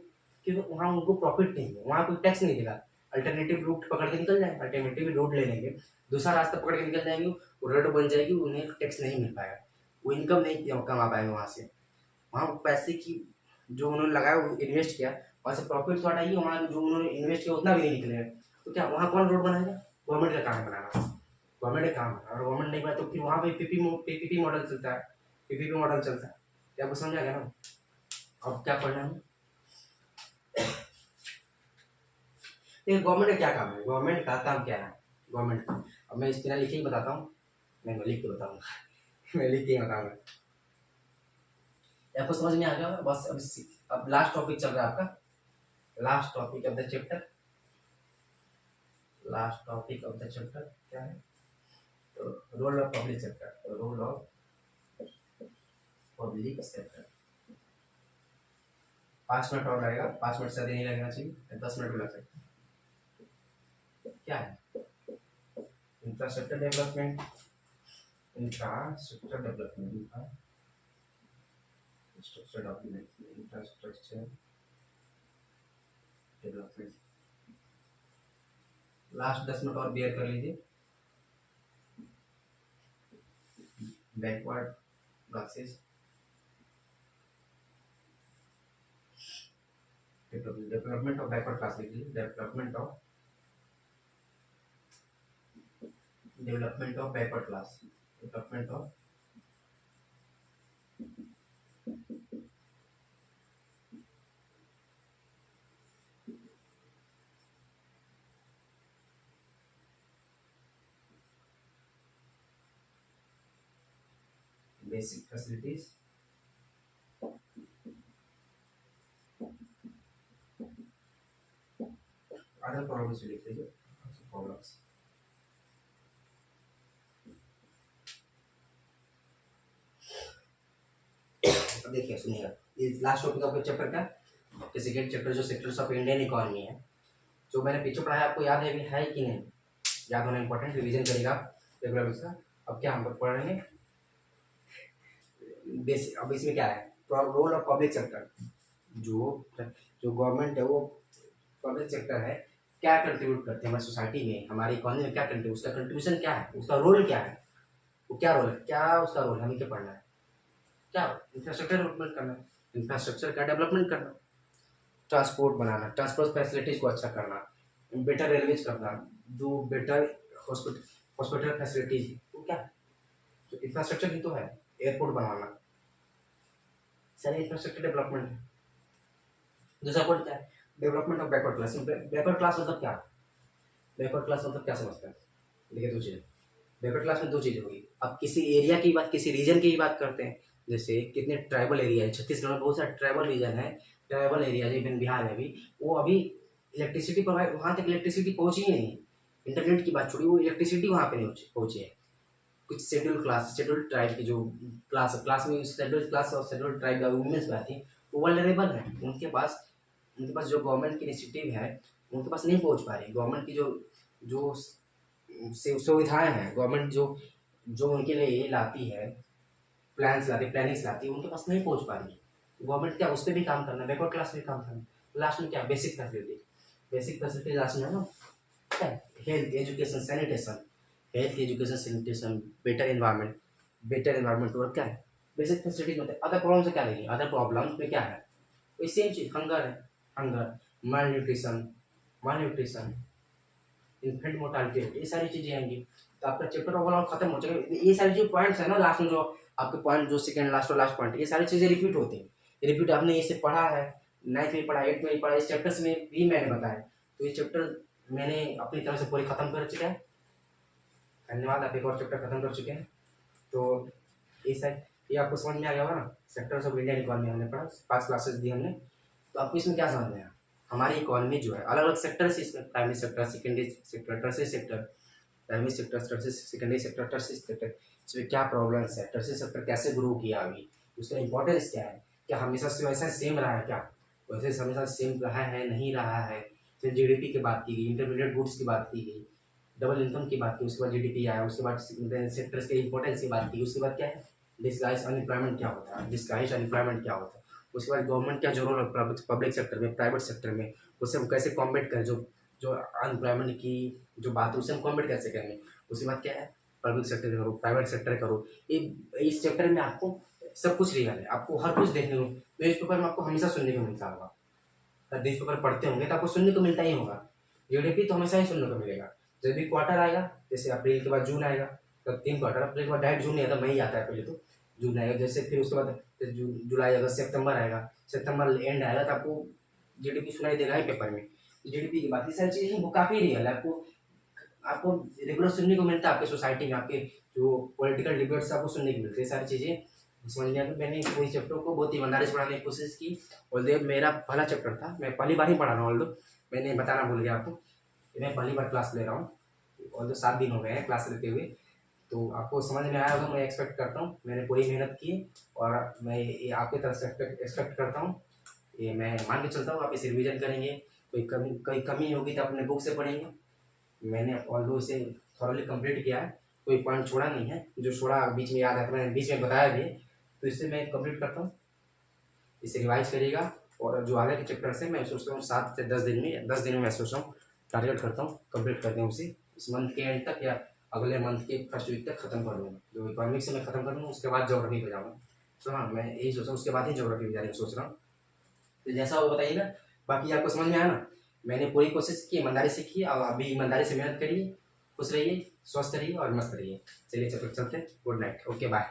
क्योंकि वहाँ उनको प्रॉफिट नहीं है, वहाँ कोई टैक्स नहीं देगा, अल्टरनेटिव रूट पकड़ के निकल जाए, अल्टरनेटिव रोड ले लेंगे, दूसरा रास्ता पकड़ के निकल जाएंगे, वो रोड बन जाएगी, उन्हें टैक्स नहीं मिल पाएगा, वो इनकम नहीं कमा पाएंगे वहाँ से, वहाँ पैसे की जो उन्होंने लगाया, वो इन्वेस्ट किया, वहाँ से प्रॉफिट तो हटाइए, वहाँ जो उन्होंने इन्वेस्ट किया उतना भी नहीं निकलेगा, तो क्या वहाँ कौन रोड बनाएगा, गवर्नमेंट का काम है बनाना, गवर्नमेंट का काम है, और गवर्नमेंट नहीं बना तो फिर वहाँ पे पीपीपी मॉडल चलता है, पीपीपी मॉडल चलता है, क्या आपको समझ आ गया ना। अब क्या पढ़ना है, ये गवर्नमेंट का क्या काम है, गवर्नमेंट का काम क्या है, गवर्नमेंट का, अब मैं इस बिना लिखे ही बताता हूँ, मैं लिख के बताऊँगा मैं लिख के ही बताऊँगा, आपको समझ में आ गया बस। अब लास्ट टॉपिक चल रहा है आपका, last topic of the chapter, last topic of the chapter क्या है, तो role of public sector, role of public sector. 5 minute और लगेगा, 5 मिनट से नहीं लगना चाहिए, 10 मिनट भी लग सकता है। क्या है infrastructure development, infrastructure development, infrastructure development, infrastructure development. Last 10 minute और बेयर कर लीजिए, backward classes, development of backward class लिख लीजिए, development of backward class, development of basic facilities, other problems लिख लीजिए, प्रॉब्लम्स, अब देखिए सुनिएगा, ये लास्ट टॉपिक आपका चैप्टर का सेकेंड चैप्टर जो सेक्टर्स ऑफ इंडियन इकोनॉमी है, जो मैंने पीछे पढ़ाया आपको याद है कि नहीं? याद होना इंपॉर्टेंट, रिवीजन करेगा रेगुलर बेसिस का। अब क्या हम पढ़ेंगे बेसिक। अब इसमें क्या है, रोल ऑफ पब्लिक सेक्टर। जो गवर्नमेंट है वो पब्लिक सेक्टर है, क्या कंट्रीब्यूट करते हैं हमारी सोसाइटी में, हमारी इकोनॉमी में क्या कंट्रीब्यूट, उसका कंट्रीब्यूशन क्या है, उसका रोल क्या है, वो क्या रोल है, क्या उसका रोल है, हमें क्या पढ़ना है, क्या इंफ्रास्ट्रक्चर डेवलपमेंट करना है, इंफ्रास्ट्रक्चर का डेवलपमेंट करना, ट्रांसपोर्ट बनाना, ट्रांसपोर्ट फैसिलिटीज़ को अच्छा करना, बेटर रेलवेज करना, जो बेटर हॉस्पिटल फैसिलिटीज, तो क्या तो इंफ्रास्ट्रक्चर ही तो है, एयरपोर्ट बनवाना, सारे इंफ्रास्ट्रक्चर डेवलपमेंट है। दूसरा पॉइंट क्या है, development of backward class. Backward class मतलब क्या, बैकवर्ड क्लास मतलब क्या समझते हैं? देखिए दो चीज़ें, बैकवर्ड क्लास में दो चीज़ें होगी। आप किसी एरिया की बात, किसी रीजन की बात करते हैं, जैसे कितने ट्राइबल एरिया है, छत्तीसगढ़ में बहुत सारे ट्राइबल रीजन है, ट्राइबल एरिया इवन बिहार में भी, वो अभी इलेक्ट्रिसिटी प्रोवाइड, वहाँ तक इलेक्ट्रिसिटी पहुँची ही नहीं। इंटरनेट की बात छोड़ी, वो इलेक्ट्रिसिटी वहाँ पे नहीं पहुँची है। कुछ शेड्यूल क्लास, शेड्यूल ट्राइब की जो क्लास में शेड्यूल क्लास और शेड्यूल ट्राइब का वुमेन्स आती है, वो वल्नरेबल है, उनके पास जो गवर्नमेंट की इनिशिएटिव है उनके पास नहीं पहुँच पा रही। गवर्नमेंट की जो सुविधाएं हैं, गवर्नमेंट जो उनके लिए ये लाती है, प्लानिंग्स लाती है, उनके पास नहीं पहुँच पा रही है। गवर्नमेंट क्या उस पर भी काम करना है, बैकवर्ड क्लास में काम करना है। लास्ट में क्या, बेसिक फैसिलिटी लास्ट में है ना, क्या health education sanitation, health education sanitation, better environment और क्या है बेसिक फैसिलिटीज में। अदर प्रॉब्लम से क्या लेंगे, अदर प्रॉब्लम्स में क्या है, वही सेम चीज, हंगर, माल न्यूट्रिशन, इन्फेंट मोर्टालिटी, ये सारी चीजें आएंगी। तो आपका चैप्टर ओवरऑल खत्म हो जाएगा। ये सारी जो पॉइंट्स है ना लास्ट में, जो आपके पॉइंट जो सेकंड लास्ट और लास्ट पॉइंट, ये सारी चीजें रिपीट होती हैं। रिपीट आपने इसे पढ़ा है, 9th में पढ़ा, 8th में पढ़ा, इस चैप्टर्स में भी मैंने बताया। तो ये चैप्टर मैंने अपनी तरफ से पूरी खत्म कर चुका है। धन्यवाद, आप एक और चैप्टर खत्म कर चुके हैं। तो ये आपको समझ में आ गया होगा ना, सेक्टर्स ऑफ इंडियन इकोनॉमी हमने पढ़ा, 5 क्लासेस दी हमने। तो आपको इसमें क्या समझ में आया, हमारी इकोनॉमी जो है अलग अलग सेक्टर्स, इसमें primary sector, secondary sector, tertiary sector, primary sector, secondary sector, tertiary sector, इसमें क्या प्रॉब्लम्स है, टर्शियरी सेक्टर कैसे ग्रो किया, अभी उसका इंपॉर्टेंस क्या है, क्या हमेशा से वैसा सेम रहा है, क्या वैसे हमेशा सेम रहा है, नहीं रहा है। फिर जीडीपी की बात की गई, इंटरमीडिएट गुड्स की बात की गई, डबल इनकम की बात की, उसके बाद जीडीपी आया, उसके बाद सेक्टर्स के इंपॉर्टेंस की बात की, उसके बाद क्या है डिस्गाइज अनएम्प्लॉयमेंट क्या होता है, उसके बाद गवर्नमेंट क्या जो रोल है पब्लिक सेक्टर में, प्राइवेट सेक्टर में, उससे हम कैसे कॉम्बेट करें, जो अनएम्प्लॉयमेंट की जो बात है उससे हम कॉम्बेट कैसे करेंगे। उसके बाद क्या है पब्लिक सेक्टर करो, प्राइवेट सेक्टर करो। ये इस चैप्टर में आपको सब कुछ रियल है, आपको हर कुछ देखने को, न्यूज़ पेपर में आपको हमेशा सुनने को मिलता होगा, अगर न्यूज़ पेपर पढ़ते होंगे तो आपको सुनने को मिलता ही होगा। जीडीपी तो हमेशा ही सुनने को मिलेगा। जब भी क्वार्टर आएगा, जैसे अप्रैल के बाद जून आएगा, तब 3 क्वार्टर, अप्रैल के बाद डायरेक्ट जून नहीं आता, मई आता है पहले, तो जून आएगा, जैसे फिर उसके बाद जुलाई अगस्त सितंबर आएगा, सितंबर एंड आएगा, तो आपको जीडीपी सुनाई देगा ही पेपर में। जीडीपी की बात, ये सारी चीज़ें वो काफ़ी रियल है, आपको रेगुलर सुनने को मिलता है, आपके सोसाइटी में आपके जो पॉलिटिकल डिबेट्स आपको सुनने को मिलते हैं, सारी चीज़ें समझ में आ गई। मैंने पूरी चैप्टर को बहुत ईमानदारी से पढ़ाने की कोशिश की, और ये मेरा पहला चैप्टर था, मैं पहली बार ही पढ़ा रहा हूँ, ऑल्दो मैंने बताना भूल गया आपको, मैं पहली बार क्लास ले रहा हूँ, ऑल्दो 7 दिन हो गए हैं क्लास लेते हुए। तो आपको समझ में आया होगा, मैं एक्सपेक्ट करता हूँ, मैंने पूरी मेहनत की, और मैं ये आपकी तरफ से एक्सपेक्ट करता हूँ, ये मैं मान के चलता हूँ आप इसे रिविजन करेंगे। कोई कमी होगी तो अपने बुक से पढ़ेंगे। मैंने ऑल्दो इसे थॉरली कंप्लीट किया है, कोई पॉइंट छोड़ा नहीं है, जो छोड़ा बीच में याद है तो मैंने बीच में बताया भी, तो इससे मैं कंप्लीट करता हूँ, इसे रिवाइज करिएगा। और जो आगे के चैप्टर से मैं सोचता हूँ 7 से 10 दिन में मैं सोच रहा हूँ टारगेट करता हूँ कंप्लीट करते हैं उसे, इस मंथ के एंड तक या अगले मंथ के फर्स्ट वीक तक खत्म कर दूँगा। जो इकोनॉमिक्स से मैं खत्म कर दूँगा, उसके बाद ज्योग्राफी पे जाऊँगा। तो हाँ, मैं यही सोच रहा हूँ, उसके बाद ही ज्योग्राफी पे जाने की सोच रहा हूँ। तो जैसा वो बताइएगा, बाकी आपको समझ में आया ना, मैंने पूरी कोशिश की, ईमानदारी से की, और अभी ईमानदारी से मेहनत करिए, खुश रहिए, स्वस्थ रहिए और मस्त रहिए। चलिए चलते, गुड नाइट, ओके बाय।